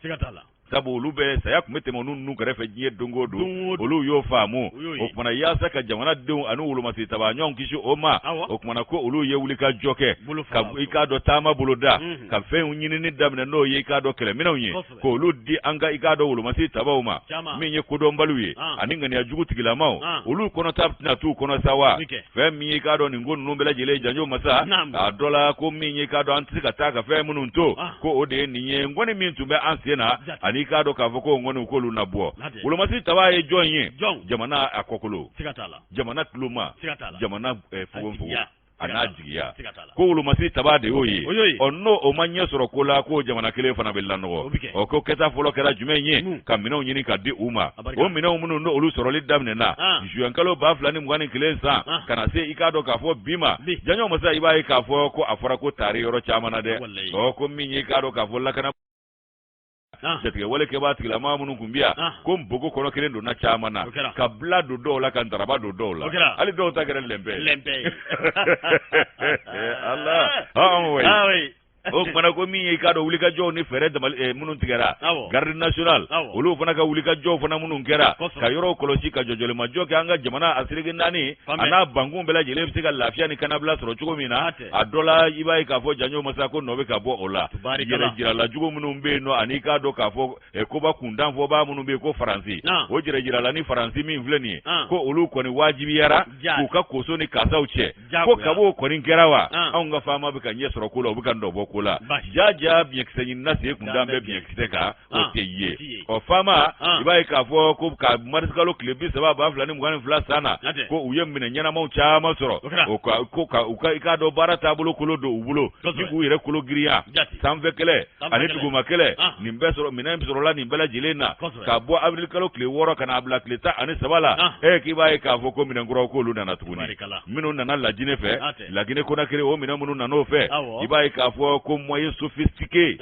sabu ulu be saya kumete monunu karefe nyi dongodo ulu yo famu okmana yasa ka jamana de anu ulu masiri taba nyon kishu oma okmana ko ulu ye wulika joke ka ikado tama buluda ka fe unyini ni damna no ye ikado kele mina unye ko ulu di anga ikado ulu masiri taba uma minye kudombaluye aninga ni ajugu tigila mao ulu kono tapna tu kono sawa fe minye ikado ni ngonu numbela jile janjo masa dola ko minye ikado antika taka fe mununto ko ode niye ngoni mintumbe ansiena anika do ka foko ngoni ko lu nabo ulo masiri taba ye jonye jamana akokolo jamana kluma jamana fugonfu anajiya ko wulu masiri tabade oyi onno o manya soro kola ko jamana kele fana bellano o ko keta folo kera jumenye kamino nyini ka di uma o mino munu no olu soro lidamne na juankalo ba flani mugani kele sa kana se ikado ka fo bima janyo masa iba ka fo ko afara ko tari yoro chamana de o ko minyi ikado ka fo lakana jatike wale ke bati la mamunu kumbia ko mbogo kono kele ndo na chamana kabla do dola kan taraba do dola ali do ta gere lembe Allah oui o fana ko mi e kado wulika jo ni fere de munun tigara garde national olu fana ka wulika jo fana munun kera ka yoro kolosi ka jojole ma jo ka anga jamana asirige nani ana bangun bela jele fika lafia ni kanabla soro chugo mina adola ibai ka fo janyo masa ko nobe ka bo ola jere jira la jugo munun be no anika do ka fo ko ba kundan fo ba munun be ko faransi o jere jira la ni faransi mi vleni ko olu ko ni wajibi yara ko ka koso ni kasauche ko kabo ko ni kerawa anga fama be ka nyesoro kula obuka ndo kula jaja bieksenyi nase kundambe biekseka oteye o fama ibai ka fo ko ka mariskalo klebi saba ba flani mugani fla sana ko uyemine nyana mau chama soro ko ka ikado barata bulo kulo do ubulo niku ire kulo griya samvekele anitu makele nimbe soro minam soro la nimbela jilena ka bo abril kalo kle woro kana abla kleta ani sabala kibai ka fo ko minangro ko lu na tukuni minu na la jinefe lagine kona kire o minamu na no fe ibai ka fo ko moyen sophistiqué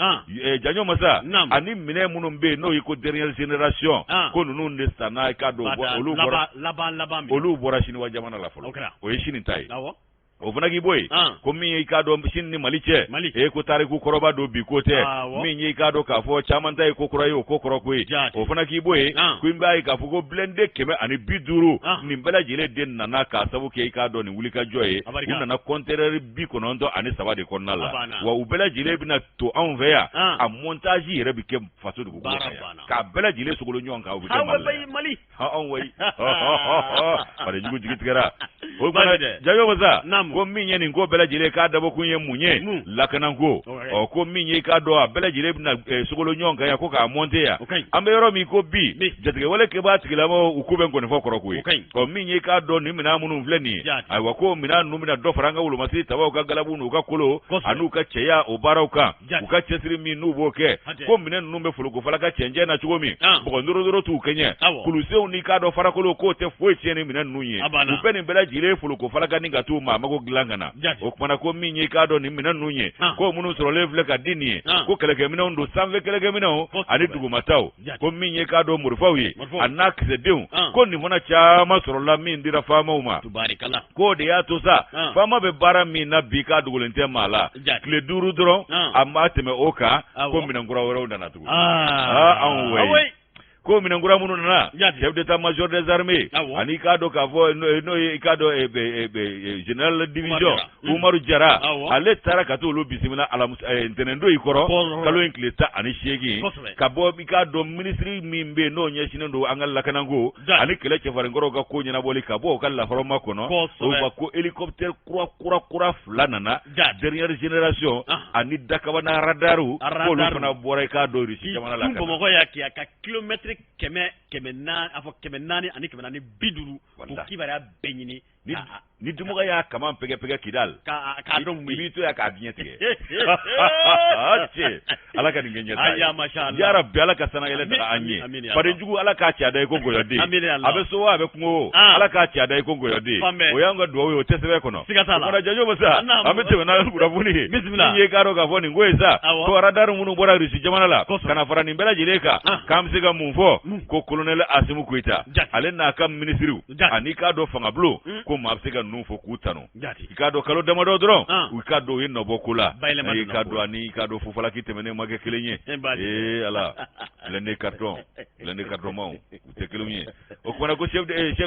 janyo masa ani mine munumbe no yiko dernière génération ko nunu ndestana ka do olu bora shini wa jamana la folo o yishini tai o fana k'i boy ko min ye ka dɔn sini ni Mali cɛ e ko tariku kɔrɔba do bi ko tɛ min ye ka dɔn k'a fɔ caman ta ye ko kɔrɔ ye o ko kɔrɔ ko ye o fana k'i boy ko in b'a ye k'a fɔ ko blende 150 nin bɛɛ lajɛlen de nana k'a sabu kɛ i k'a dɔn nin wulikajɔ ye u nana conteneur 93 de kɔnɔna la wa u bɛɛ lajɛlen bɛna to anw fɛ yan a montage yɛrɛ bi kɛ faso dugu kɔnɔ k'a bɛɛ lajɛlen sogolo ɲɔgɔn kan u bɛ kɛ Mali anw wayi bari jugu jigi tigɛra o fana jayo wasa ko min ye nin ko bɛɛ lajɛlen k'a dabɔ kun ye mun ye lakanako ko min ye k'a dɔn a bɛɛ lajɛlen bɛna sogolo ɲɔgɔn kan yan ko k'a monter yan an bɛ yɔrɔ min ko bi jatigɛwale kɛbaa tigilamɔgɔw u ko bɛ nkɔnifɔ kɔrɔ ko ye min ye k'a dɔn nin minɛn minnu filɛ nin ye ayiwa ko minɛn ninnu bɛna dɔ fara an ka wolomasiri tabaw ka galabu n'u ka kolo an'u ka cɛya o baaraw kan u ka cɛsiri min n'u b'o kɛ ko minɛn ninnu bɛ folokofala ka cɛncɛn na cogo min bɔgɔ ndorondoro t'u kɛɲɛ kulusenw n'i k'a dɔn farakolo k'o tɛ foyi tiɲɛ ni minɛn ninnu ye u bɛɛ nin bɛɛ lajɛlen folokofala ka ni ka t'u ma mago dilan ka na o kumana ko min ye k'a dɔn nin minɛn ninnu ye ko minnu sɔrɔlen filɛ ka di nin ye ko kɛlɛkɛminɛnw don sanfɛ kɛlɛkɛminɛnw ani dugumataw ko min ye k'a dɔn morifaw ye a n'a kisɛdenw ko nin fana caman sɔrɔla min dira faamaw ma k'o de y'a to sa faama bɛ baara min na bi k'a dogolen tɛ maa la tile 5 dɔrɔn a ma tɛmɛ o kan ko minɛn kura wɛrɛw nana tugun anw wɛyi ko minɛnkura minnu nana chef d'état-major des armées ani k'a dɔn k'a fɔ n'o ye i k'a dɔn général division Umaru Jara ale taara ka t'olu bisimila ntɛnɛndon in kɔrɔ kalo in tile 18 ka bɔ i k'a dɔn ministre min bɛ yen n'o ɲɛsinnen don an ka lakanako ani kɛlɛ cɛfarinkɔrɔw ka ko ɲɛnabɔli ka bɔ o ka lahɔrɔma kɔnɔ o ka ko hélicoptère kura 2 nana dernière génération ani dakabana radaru k'olu fana bɔra i k'a dɔn Russie jamana la Bamakɔ y'a kɛ a ka kilomètre 400 ani 450 ko kibaruya bɛɛ ɲini ni dumɔgɔ y'a kaman pɛgɛ Kidal k'a dɔn mun i b'i to yan k'a biɲɛ tigɛ ala ka nin kɛ ɲɛta ya rabbi ala ka sanayɛlɛ daga an ye fadenjugu ala k'a ci a da i ko ngɔyɔden a bɛ so a bɛ kungo ala k'a ci a da i ko ngɔyɔden o y'an ka duwawu ye o tɛ sɛbɛn kɔnɔ o jajo bɛ sa an bɛ tɛmɛ n'a kunnafoni ye min ye k'a dɔn k'a fɔ nin ko ye sa ko radar minnu bɔra Russie jamana la ka na fara nin bɛɛ lajɛlen kan k'an bɛ se ka mun fɔ ko colonel Asimu Goyita ale n'a ka ministres ani k'a dɔn fangabulon ko maa bɛ se ka ninnu fɔ k'u tanu i k'a dɔn kalo damadɔ dɔrɔn u k'a dɔn u ye nɔbɔ ko la i k'a dɔn ani i k'a dɔn fufalaki tɛmɛnen ma kɛ kelen ye ala blende carton maw u tɛ kelen ye o kumana ko chef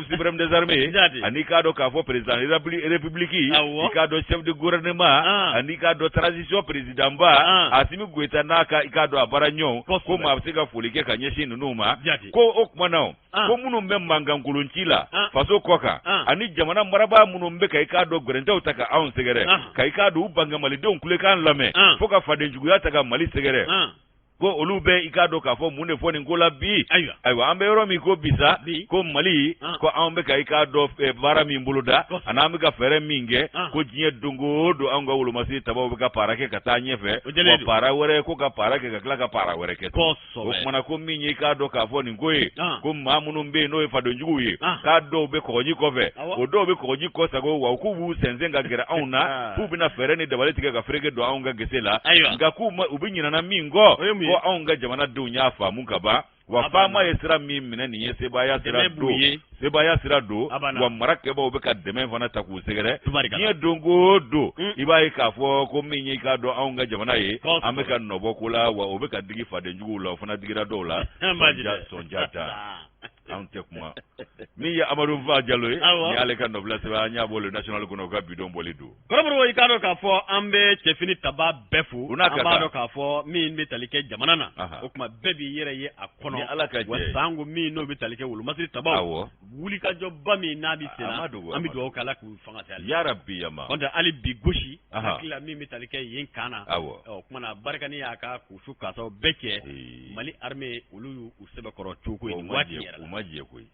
suprême des armées ani k'a dɔn k'a fɔ président république i k'a dɔn chef de gouvernement ani k'a dɔn transition président ba Asimi Goyita n'a ka i k'a dɔn a baara ɲɔgɔn ko maa bɛ se ka foli kɛ ka ɲɛsin ninnu ma ko o kumana ko minnu bɛ mankankolonci la faso kɔ kan ani jamana marabaa minnu bɛ ka i k'a dɔn gɛrɛntɛw ta ka anw sɛgɛrɛ ka i k'a dɔn u bange malidenw kulekan lamɛn fo ka fadenjuguya ta ka Mali sɛgɛrɛ ko olu bɛ i k'a dɔn k'a fɔ mun de fɔ nin ko la bi ayiwa an bɛ yɔrɔ min ko bisa ko Mali ko anw bɛ ka i k'a dɔn baara min boloda ani an bɛ ka fɛɛrɛ min kɛ ko diɲɛ don o don anw ka wolomasiri tabaw bɛ ka paara kɛ ka taa ɲɛfɛ wa paara wɛrɛ ko ka paara kɛ ka tila ka paara wɛrɛ kɛ o kumana ko min ye i k'a dɔn k'a fɔ nin ko ye ko maa minnu bɛ yen n'o ye fadenjuguw ye k'a dɔw bɛ kɔgɔji kɔfɛ o dɔw bɛ kɔgɔji kɔsago wa k'u b'u sɛnsɛn ka gɛrɛ anw na k'u bɛna fɛɛrɛ ni dabali tigɛ ka fereke don anw ka gese la nka u bɛ ɲinana min kɔ ko anw ka jamana denw y'a faamu ka ban wa faama ye sira min minɛ nin ye sebaaya sira don wa marakɛbaw bɛ ka dɛmɛ fana ta k'u sɛgɛrɛ diɲɛ don o don i b'a ye k'a fɔ ko min ye k'a dɔn anw ka jamana ye an bɛ ka nɔbɔ ko la wa o bɛ ka digi fadenjuguw la o fana digira dɔw la Sonjata anw tɛ kuma min ye Amadu Fa Jalo ye ni ale ka nɔbila sɛbɛn an y'a bɔ le national kɔnɔ o ka bidon bɔli don kɔrɔbɔrɔ i k'a dɔn k'a fɔ an bɛ cɛfini taba bɛɛ fo an b'a dɔn k'a fɔ min bɛ tali kɛ jamana na o tuma bɛɛ b'i yɛrɛ ye a kɔnɔ wa sango min n'o bɛ tali kɛ wolomasiri tabaw wulikajɔba min n'a bɛ sen na an bɛ dugawu kɛ Ala k'u fanga se ya rabbi yama n'o tɛ hali bi gosi hakili la min bɛ tali kɛ yen kan na o kumana barikani y'a ka kusu kasaw bɛɛ kɛ Mali armée olu y'u sɛbɛkɔrɔ cogo ye nin waati yɛrɛ la ma jɛ koyi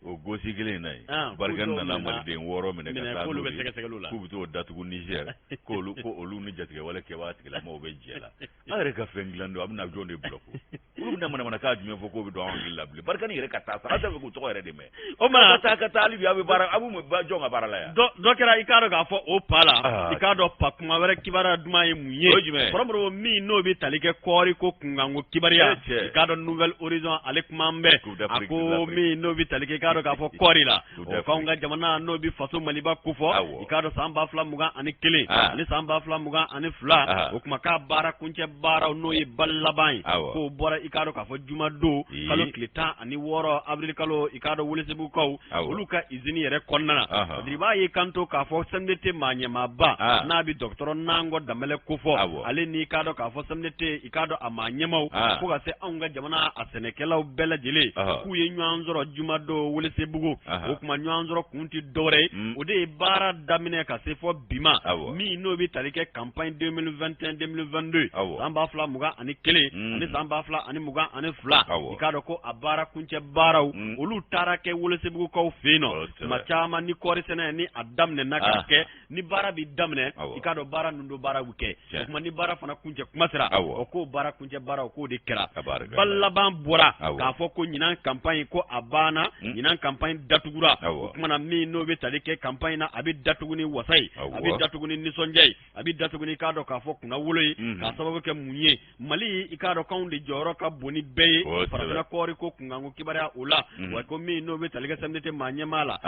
o gosi kelen na ye barikani nana maliden 6 minɛ ka taa n'olu ye k'u bɛ t'o datugu Niger ko olu ni jatigɛwale kɛbaa tigilamɔgɔw bɛ jɛ la an yɛrɛ ka fɛn dilan don a bɛna jɔn de bloqué olu bɛna manamanakan jumɛn fɔ k'o bɛ don anw hakili la bilen barikani yɛrɛ ka taa sa an tɛ fɛ k'u tɔgɔ yɛrɛ de mɛn o ma ka taa hali bi a bɛ baara a b'u jɔn ka baara la yan dɔ kɛra i k'a dɔn k'a fɔ o pa la i k'a dɔn pa kuma wɛrɛ kibaruya duman ye mun ye o jumɛn kɔrɔbɔrɔ min n'o bɛ tali kɛ kɔɔri ko kunkanko kibaruya i k'a dɔn Nouvelle Horizon ale kuma bɛ a ko min n'o bɛ tali kɛ ikado ka fo kori la o kaunga jamana no bi faso maliba kufo ikado samba fla muga ani kele ani samba fla muga ani fla o kuma ka bara kunche bara no yi ballaban ko bora ikado ka fo juma do kalo klita ani woro abril kalo ikado wulese bu ko uluka izini yere konnana driba yi kanto ka fo semdete manyema ba na bi docteur nango damele kufo ale ni ikado ka fo semdete ikado amanyema ko ga se anga jamana asenekelaw bela jele ku ye nyanzoro juma do wulese bugo o kuma nyanzoro kunti dore o de bara damine ka se fo bima mi no bi tarike campagne 2021-2022 samba fla muga ani kele ani samba fla ani muga ani fla ikado ko abara kunche baraw olu tarake wulese bugo ko fino machama ni kori sene ni adamne nakake ni bara bi damne ikado bara nundo bara wuke kuma ni bara fana kunche kumasira o ko bara kunche bara ko de kera ballaban bora ka fo ko nyinan campagne ko abana nyinan campagne datugura kuma na mi no be tarike campagne na abi datuguni wasai abi datuguni nisonjay abi datuguni kado ka fo kuna wuloyi ka sababu ke munye mali ikado kaunde joro ka boni beye farana kori ko kungango kibara ula wa ko mi no be tarike samdete manyamala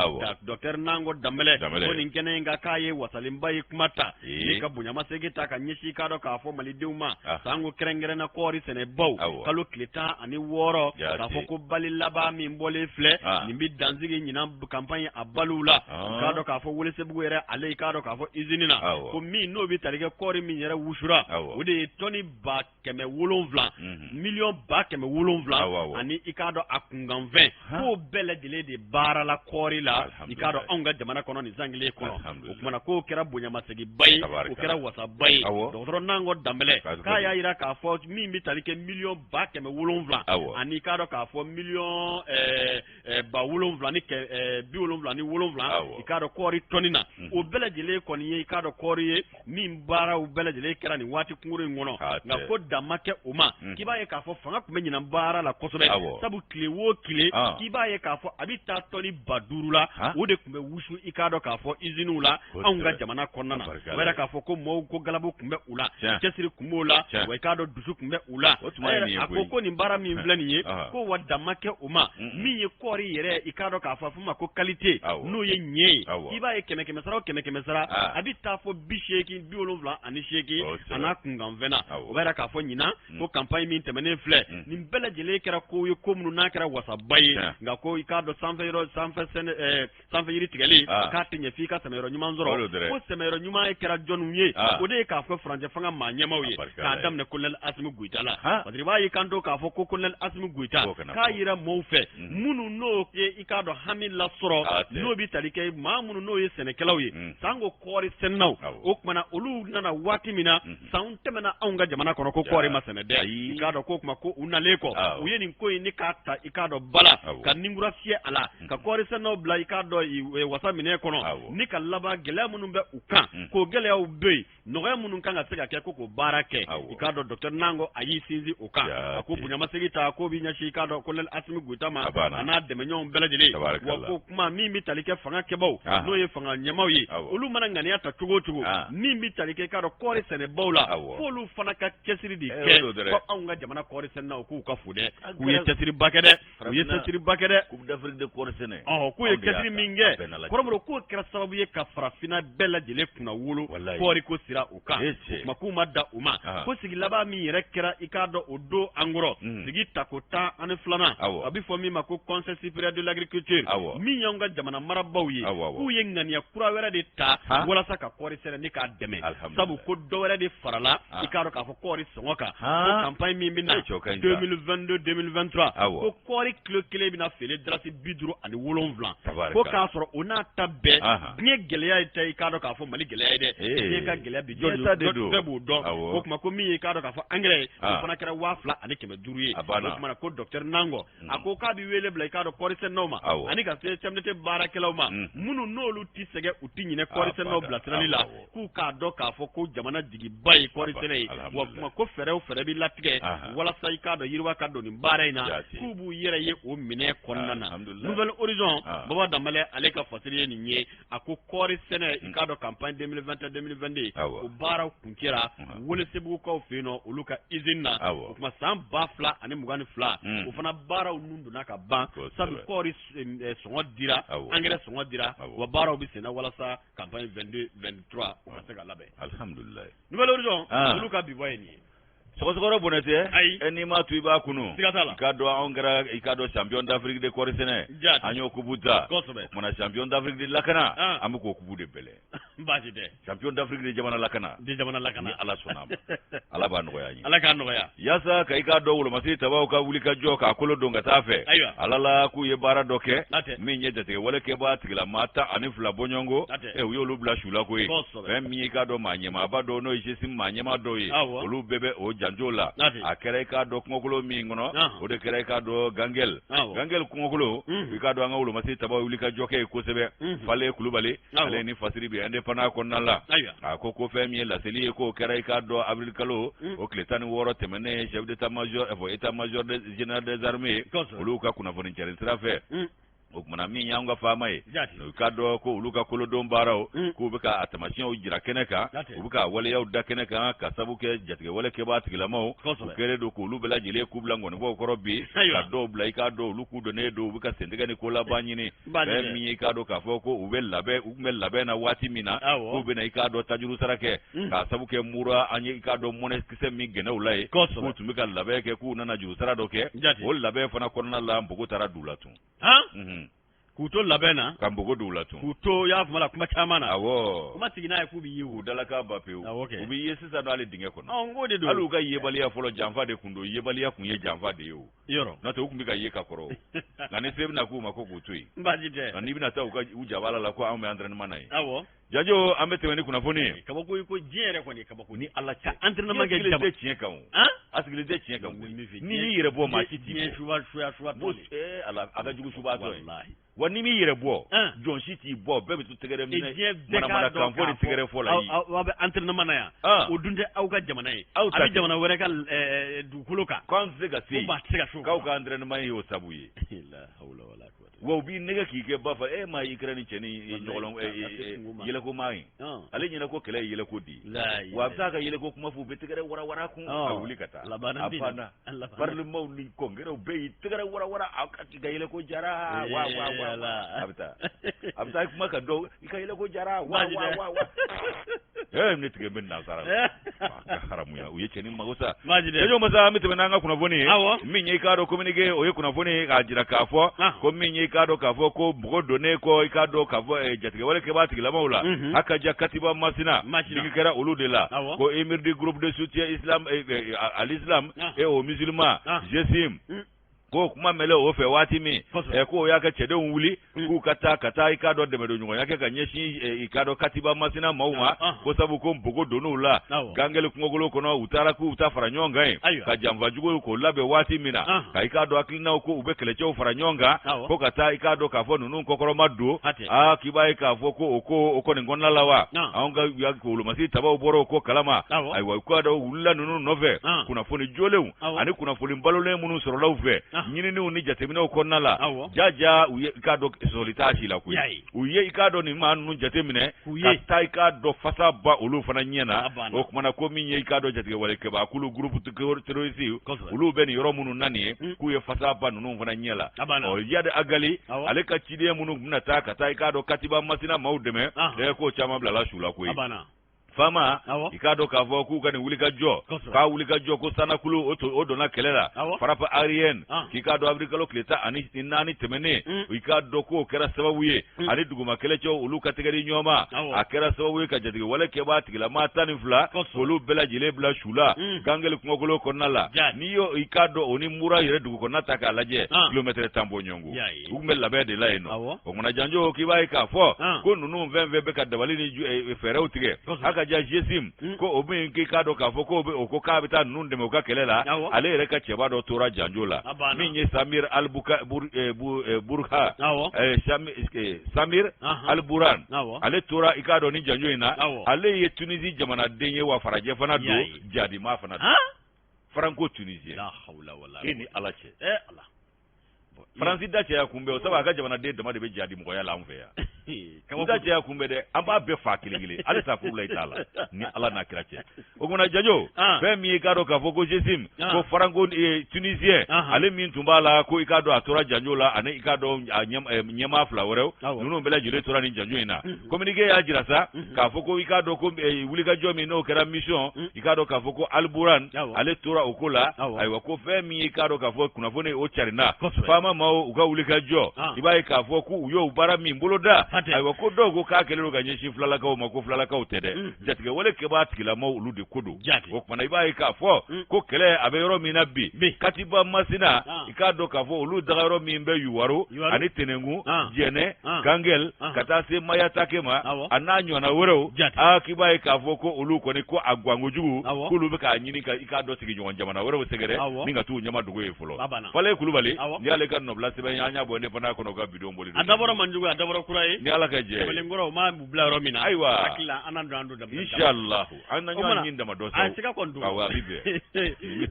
docteur nango damele ko ninkene nga kaye wasalimbai kumata ni ka bunyama segeta ka nyishi kado ka fo mali deuma sango krengere na kori sene baw kalo klita ani woro ka fo ko bali laba mi mbole fle ni bi danzigi nyina campagne abalula kado ka fo wole sebugo yere ale kado ka fo izinina ko mi no bi tarike kori mi yere wushura ode toni ba keme wolonvla million ba keme wolonvla ani ikado akungan 20 ko bele dile de bara la kori la ikado onga jamana kono ni zangile kono kuma ko kera bunya masegi bay ko kera wasa bay docteur nango dambele ka ya ira ka fo mi mi tarike million ba keme wolonvla ani ikado ka fo million ba wolonvla ni bi wolonvla ni wolonvla ikado kori tonina o bele dile koni ye ikado kori mi bara o bele dile kera ni wati kungure ngono na ko damake uma kiba ye ka fo fanga kuma nyina bara la kosobe sabu klewo kile kiba ye ka fo abita toni badurula o de kumbe wushu ikado ka fo izinula anga jamana konnana wera ka fo ko mo ko galabo kumbe ula kesiri kumola wa ikado dusu kumbe ula akoko ni bara mi mblani ye ko wadamake uma mi ye kori yere ikado ka fo fuma ko qualité no ye nye kiba ye keme sara abita fo bisheki biolonvla ani sheki ana kungan vena wera ka fo nyina ko campagne min temene fle ni bele jele kera ko ye komunu na kera wasa baye nga ko ikado sanfe yiri tigeli ka tinye fika semero nyuma nzoro ko semero nyuma e kera jonu ye o de ka fo franje fanga ma nyama ye ka dam ne kulel asmi guitala wadri ba yi kanto ka fo ko kulel asmi guita ka yira mofe munu no ke ikado hamila soro no bi talike ma munu no ye senekelaw ye sango kori sennaw o kuma olu nana wati mina saun temena aunga jamana kono ko kori masene de ikado ko kuma ko unaleko uye ni ko ni kata ikado bala ka ningura sie ala ka kori sennaw bla ikado wasa mine kono ni ka laba gele munun be ukan ko gele ya ube no ga munun kan ga sega ke ko barake ikado docteur nango ayi sinzi ukan ko bunya masegita ko binya shi ikado ko lel asmi gutama ana de menyon belajili wa ko kuma mi talike fanga kebo no ye fanga nyamaw yi olu mana ngani ata tugo mi talike kado kori sene bawla folu fana ka kesiri di ke ko anga jamana kori sene ko ka fude ku ye kesiri bakede ku dafri de kori sene ku ye kesiri minge koromro ko kera sababu ye ka farafina belajili kuna wulu kori ko sira uka makuma da uma ko sigi laba mi yere kera ikado odo angoro sigi takota ane flana abi fo mi mako conseil supérieur de l'agriculture mi yonga jamana marabaw ye ku ye ngania kura wera de ta wala saka kori sene ni ka deme sabu ko do wera de farala ikado ka fo kori songoka ko campagne mi bina 2022-2023 ko kori kile bina fele drasi biduro ani wolonvlan ko ka soro ona tabbe bien geleya ite ikado ka fo mali geleya de bien ka geleya bi do do ko kuma ko mi ikado ka fo engrais ko fana kera wafla ani keme duruye ko kuma ko docteur nango ako ka bi wele bla ikado kori sen noma ani ka se chamnete barakelawma munu nolu tisege utinyine kori sen no bla tranila ku ka do ka fo ko jamana digi bay kori sen wa kuma ko fere bi latige wala sai ka do yirwa ka do ni baraina ku bu yere ye o mine konnana nouvelle horizon baba damale aleka fasiriye ni nye ako kori sen ikado campagne 2021-2022 o bara kunkira wole sebu ko fino uluka izinna kuma sam bafla ani mugani fla o fana bara unundu naka ban sabu transport sɔngɔ dira engrais sɔngɔ dira wa baaraw bɛ senna walasa campagne 22-23 o ka se ka labɛn alhamdulillah nouvelle horizon olu ka bi bɔ ye nin ye sɔgɔsɔgɔ bonete n'i ma tu i b'a kunu siga t'a la i ka dɔn anw kɛra i ka dɔn champion d'Afrique de kɔɔri sɛnɛ an y'o kubu ta kosɛbɛ o kumana champion d'Afrique de lakana an bɛ k'o kubu de bɛlɛ baasi tɛ champion d'Afrique de jamana lakana ni ala sɔnna ma ala b'a nɔgɔya an ye ala k'a nɔgɔya yaasa ka i k'a dɔn wolomasi tabaw ka wuli ka jɔ k'a kolo don ka taa fɛ ala la k'u ye baara dɔ kɛ min ye jatigɛ wale kɛbaa tigila maa 12 bɔɲɔngo u y'olu bila su la ko ye fɛn min i k'a dɔn maa ɲɛmaaba dɔw n'o ye jesim maa ɲɛma dɔw ye olu bɛɛ bɛ o janjo la a kɛra i k'a dɔn kungokolo min kɔnɔ o de kɛra i k'a dɔn gangel kungokolo i k'a dɔn an ka wolomasi tabaw wuli ka jɔ kɛ ye kosɛbɛ fale kulubali ale ni fasiri bi indépendant kɔnɔna la a ko fɛn min ye laseli ye k'o kɛra i k'a dɔn avril kalo o tile 16 tɛmɛnen chef d'état major état major général des armées olu ka kunnafoni cɛrin sira fɛ o kumana min y'an ka faama ye u ka dɔn ko olu ka kolodon baaraw k'u bɛ ka a tamasiyɛnw jira kɛnɛ kan u bɛ ka waleyaw da kɛnɛ kan ka sabu kɛ jatigɛ wale kɛbaa tigilamaw u kɛlen don k'olu bɛɛ lajɛlen k'u bila ngɔnifɔw kɔrɔ bi ka dɔw bila i k'a dɔn olu k'u dɔnnen don u bɛ ka sentigɛ ni ko laban ɲini fɛn min ye i k'a dɔn k'a fɔ ko u tun bɛ labɛn na waati min na k'u bɛ na i k'a dɔn tajuru sara kɛ k'a sabu kɛ mura an ye i k'a dɔn mɔnɛkisɛ min gɛnɛw la ye k'u tun bɛ ka labɛn kɛ k'u nana juru sara dɔ kɛ o labɛn fana kɔnɔna la Npogo taara du la tun k'u to labɛn na ka Npogo du la tun k'u to y'a fɔ la kuma caman na kuma sigi n'a ye k'u bɛ ye u dalaka ba pewu u bɛ ye sisan hali dingɛ kɔnɔ n k'o de don hali u ka yebaliya fɔlɔ janfa de tun don yebaliya tun ye janfa de ye o n'o tɛ u tun bɛ ka ye ka kɔrɔ nka ni se bɛna k'u ma ko k'u to yen n'i bɛna taa u jabala la ko anw bɛ entraînement na ye Jajo an bɛ tɛmɛ ni kunnafoni ye kabako ko diɲɛ yɛrɛ kɔni kabako ni ala cɛ entraînement kɛ jaba tiɲɛ kan a sigilen tɛ tiɲɛ kan n'i y'i yɛrɛ bɔ maa si t'i bɔ ala a ka jugu suba dɔ ye wa n'i m'i yɛrɛ bɔ jɔn si t'i bɔ bɛɛ bɛ to tɛgɛrɛ minɛ manamana kan fɔ ni tɛgɛrɛ fɔ la ye aw bɛ entraînement na yan o dun tɛ aw ka jamana ye a bɛ jamana wɛrɛ ka dugukolo kan k'an tɛ se ka se yen k'aw ka entraînement ye o sabu ye wa u b'i nɛgɛ k'i kɛ ba fɔ maa y'i kɛra ni cɛ ni ɲɔgɔlɔn yɛlɛko maa ye ale ɲɛna ko kɛlɛ ye yɛlɛko di wa a bɛ taa ka yɛlɛko kuma fɔ u bɛ tɛgɛrɛ warawara kun ka wuli ka taa a banna parlements ni congrès bɛɛ y'i tɛgɛrɛ warawara a ka yɛlɛko jara wa a bɛ taa kuma ka dɔw i ka yɛlɛko jara wa ne tigɛ bɛ nansara ka haramuya u ye cɛnin mago sa Jajo masa an bɛ tɛmɛ n'an ka kunnafoni ye min ye i k'a dɔn communiqué o ye kunnafoni ye k'a jira k'a fɔ ko min ye i k'a dɔn k'a fɔ ko Npogo donnen kɔ i k'a dɔn k'a fɔ jatigɛ wale kɛbaa tigilamaw la Hakaja Katiba Masina digi kɛra olu de la ko émir du groupe de soutien à l'islam et aux musulmans Jessim ko kuma mɛlɛ o fɛ waati min ko y'a kɛ cɛdenw wuli k'u ka taa i k'a dɔn dɛmɛdonɲɔgɔnya kɛ ka ɲɛsin i k'a dɔn Katiba Masina maaw ma ko sabu ko Npogo donn'u la Gangel kungokolo kɔnɔ u taara k'u ta fara ɲɔgɔn kan ye ka janfajugu k'o labɛn waati min na ka i k'a dɔn hakilinaw ko u bɛ kɛlɛcɛw fara ɲɔgɔn kan ko ka taa i k'a dɔn k'a fɔ ninnu kɔkɔrɔma don k'i b'a ye k'a fɔ ko o kɔni kɔnɔna la wa anw ka wolomasi tabaw bɔra o ko kalama ayiwa i k'a dɔn wulila ninnu nɔfɛ kunnafoni jolenw ani kunnafoni balolen minnu sɔrɔla u fɛ ɲininiw ni jateminɛw kɔnɔna la jaja u ye i k'a dɔn sɔrɔli t'a si la koyi u ye i k'a dɔn nin maa ninnu jateminɛ ka taa i k'a dɔn fasa ba olu fana ɲɛ na o kumana ko min ye i k'a dɔn jatigɛ wale kɛbaa kulu groupe terroriste olu bɛ nin yɔrɔ minnu na nin ye k'u ye fasa ba ninnu fana ɲɛ la Yadi Agali ale ka ciden minnu bɛna taa ka taa i k'a dɔn Katiba Masina maaw dɛmɛ k'o caman bilala su la koyi Fama i k'a dɔn k'a fɔ k'u ka nin wulikajɔ k'a wulikajɔ ko Sanakulu o donna kɛlɛ la Farapa Arienne k'i k'a dɔn avril kalo tile 14 tɛmɛnen i k'a dɔn k'o kɛra sababu ye ani duguma kɛlɛcɛw olu ka tɛgɛ di ɲɔgɔn ma a kɛra sababu ye ka jatigɛ wale kɛbaa tigilama 12 k'olu bɛɛ lajɛlen bila su la Gangel kungokolo kɔnɔna la n'i y'o i k'a dɔn o ni mura yɛrɛ dugu kɔnɔna ta k'a lajɛ kilomètre 10 bɔ ɲɔgɔn u tun bɛ labɛn de la yen nɔ o kumana Janjo k'i b'a ye k'a fɔ ko ninnu fɛn fɛn bɛ ka dabali ni fɛɛrɛw tigɛ Hakaja Jessim ko o min k'i k'a dɔn k'a fɔ ko k'a bɛ taa ninnu dɛmɛ u ka kɛlɛ la ale yɛrɛ ka cɛba dɔ tora Janjo la min ye Samir Burha Samir Al-Buran ale tora i k'a dɔn ni Janjo in na ale ye Tunisie jamanaden ye wa farajɛ fana don jadima fana don Franco Tunisien e ni ala cɛ Faransi da cɛya kunbɛ o sabu a ka jamanaden dama de bɛ jadi mɔgɔya la an fɛ yan Kuda je kumbe de amba be fa kiligili ale sa fu lay tala ni ala na kirache o gona jajo be mi ka do ka foko jesim ko farango tunisien ale min tumbala ko ikado atora janjo la ane ikado nyama flawrew nuno bela jure tora ni janjo ina communiquer ya jira sa ka foko ikado ko wuli ka jo mi no kera mission ikado ka foko alburan ale tora okola aywa ko fe mi ikado ka foko kuna fone o charina fama ma uka wuli ka jo ibai ka foko uyo ubara mi mboloda aywa ko dogo ka kelero ganye shi flala ka o mako flala ka o tede jatige wole ke ba tigila mo ulu de kodo o kuma ibai ka fo ko kele abeyoro mi na bi katiba masina ikado ka fo ulu dagaro mi mbe yuwaro ani tenengu jene kangel katase maya takema ananyo na woro akibai ka fo ko ulu ko ni ko agwango jugu kulu be ka nyini ka ikado sigi nyon jamana woro segere ninga tu nyama dugo efolo fale kulubali ni ale kan no blase be nyanya bo ne fana ko no ga bidon boli adaboro manjugo adaboro kurai ni ala ka je bele ngoro ma bubla romina aywa akila anando ando da inshallah ananyo nyinda madoso asika kondu awa bibe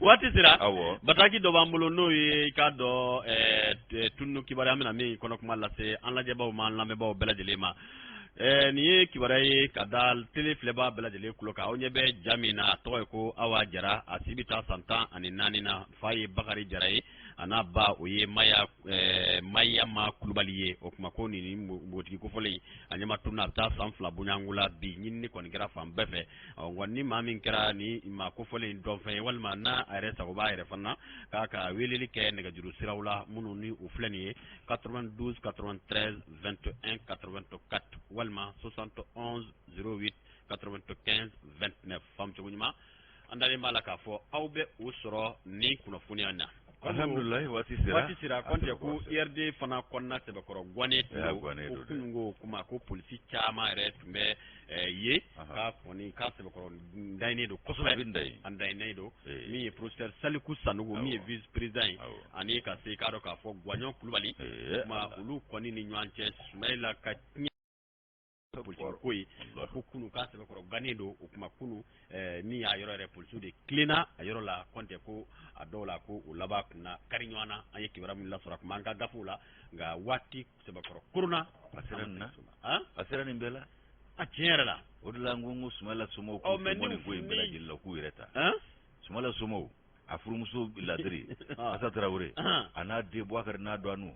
wati sira bataki do bambulo no yi kado tunnu kibare amina mi kono kuma lase an laje bawo man lambe bawo belajele ma ni kibare kadal tele fleba belajele kuloka onye be jamina toy ko awa jara asibita santa ani nanina fayi bakari jarai ana ba oye maya ma kulubaliye o kuma ko ni mbotiki ko fole anyama tunna ta sanfla bunyangula bi nyinni kon gira fam befe wonni mamin kira ni ma ko fole do fe walma na aresa ko ba ere fanna kaka welili ke ne gajuru sirawla munu ni u flani 92 93 21 84 walma 71 08 95 29 fam chunyuma andale malaka fo awbe usro ni kuna funiana alhamdulillah wati sira konte ku IRD fana konna sebe koro gwane kungo kuma ko polisi chama re tumbe ye ka foni ka sebe koro ndayne do kosobe andayne do mi professeur Saliku Sanugo mi vice président ani ka se ka do ka fo gwanyo kulubali ma ulu koni ni nyanche Sumaila ka koy ko kunu ka sebe koro ganedo o kuma kunu ni ya yoro re polisi de cleaner ayoro la konte ko adola ko ulaba kuna karinywana ayeki baramu la sura kuma nga gafula nga wati sebe koro kuruna asira ni mbela tiere la odula ngungu Sumala Somo ko moni ko mbela jilla ku ireta Sumala Somo afurumuso ladri asa Traoré ana de Boubacar na douanu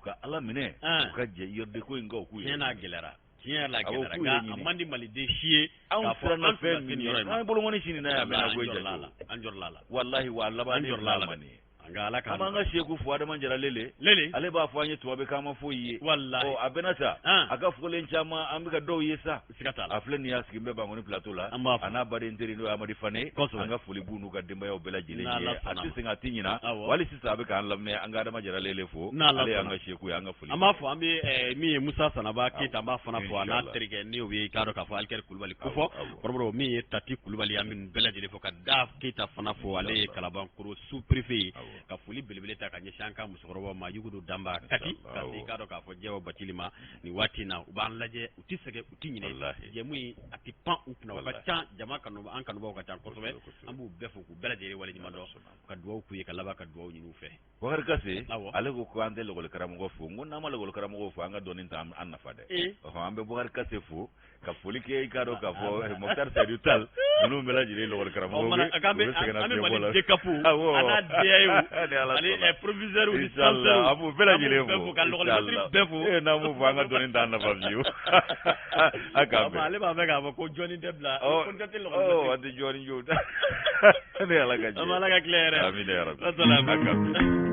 ka ala mine ka je yorde ko ngo ku yena gelera tiens la gelaga amandi malide chie ka fo na fe min ay bolo ngoni chini na ya mena go jajo anjor lala wallahi walla ba anjor lala mani angala ka amanga sheku fo da manjara lele ale ba fo anye to be kama fo yi wallahi o abenata aga fo len chama amika do yesa sikata aflen ya skimbe ba ngoni plateau la ana bare nderi no amadi fane anga fo le bunu ga demba yo bela jile ye ati singa tinyina wali sisa be kan lamme anga da manjara lele fo ale anga sheku ya anga fo ama fo ambe mi Musa Sanaba kita ba fana fo ana terige ni wi kado ka fo alker kulubali ko fo probro mi tati kulubali amin bela jile fo ka da kita fana fo ale kalaban kuro sous préfet ka fuli belebele ta kanye shanka musokoroba ma yugudu damba kati kasi kado ka fo jewo batilima ni wati na uban laje utisege utinyine je muy ati pan upna ka tan jama kanu an kanu ba ka tan kosobe ambu befo ku belajere wala nyimado ka duwa ku ye ka laba ka duwa nyinu fe wakar kase ale ko ande logol karam go fu ngona ma logol karam go fu anga donin tam an nafade o ambe wakar kase fu ka fuli ke kado ka fo Mokhtar Seydou Tall no belajere logol karam go ame mali de kapu ana deyu ale proviseur ou inshallah abu belajere fu ka logol befu na mu vanga donin dan na view akambe ale ba mega ko Johnny Debla ko tete logol adi Johnny Joda ne ala ga amala ga claire amin ya rabbi assalamu alaikum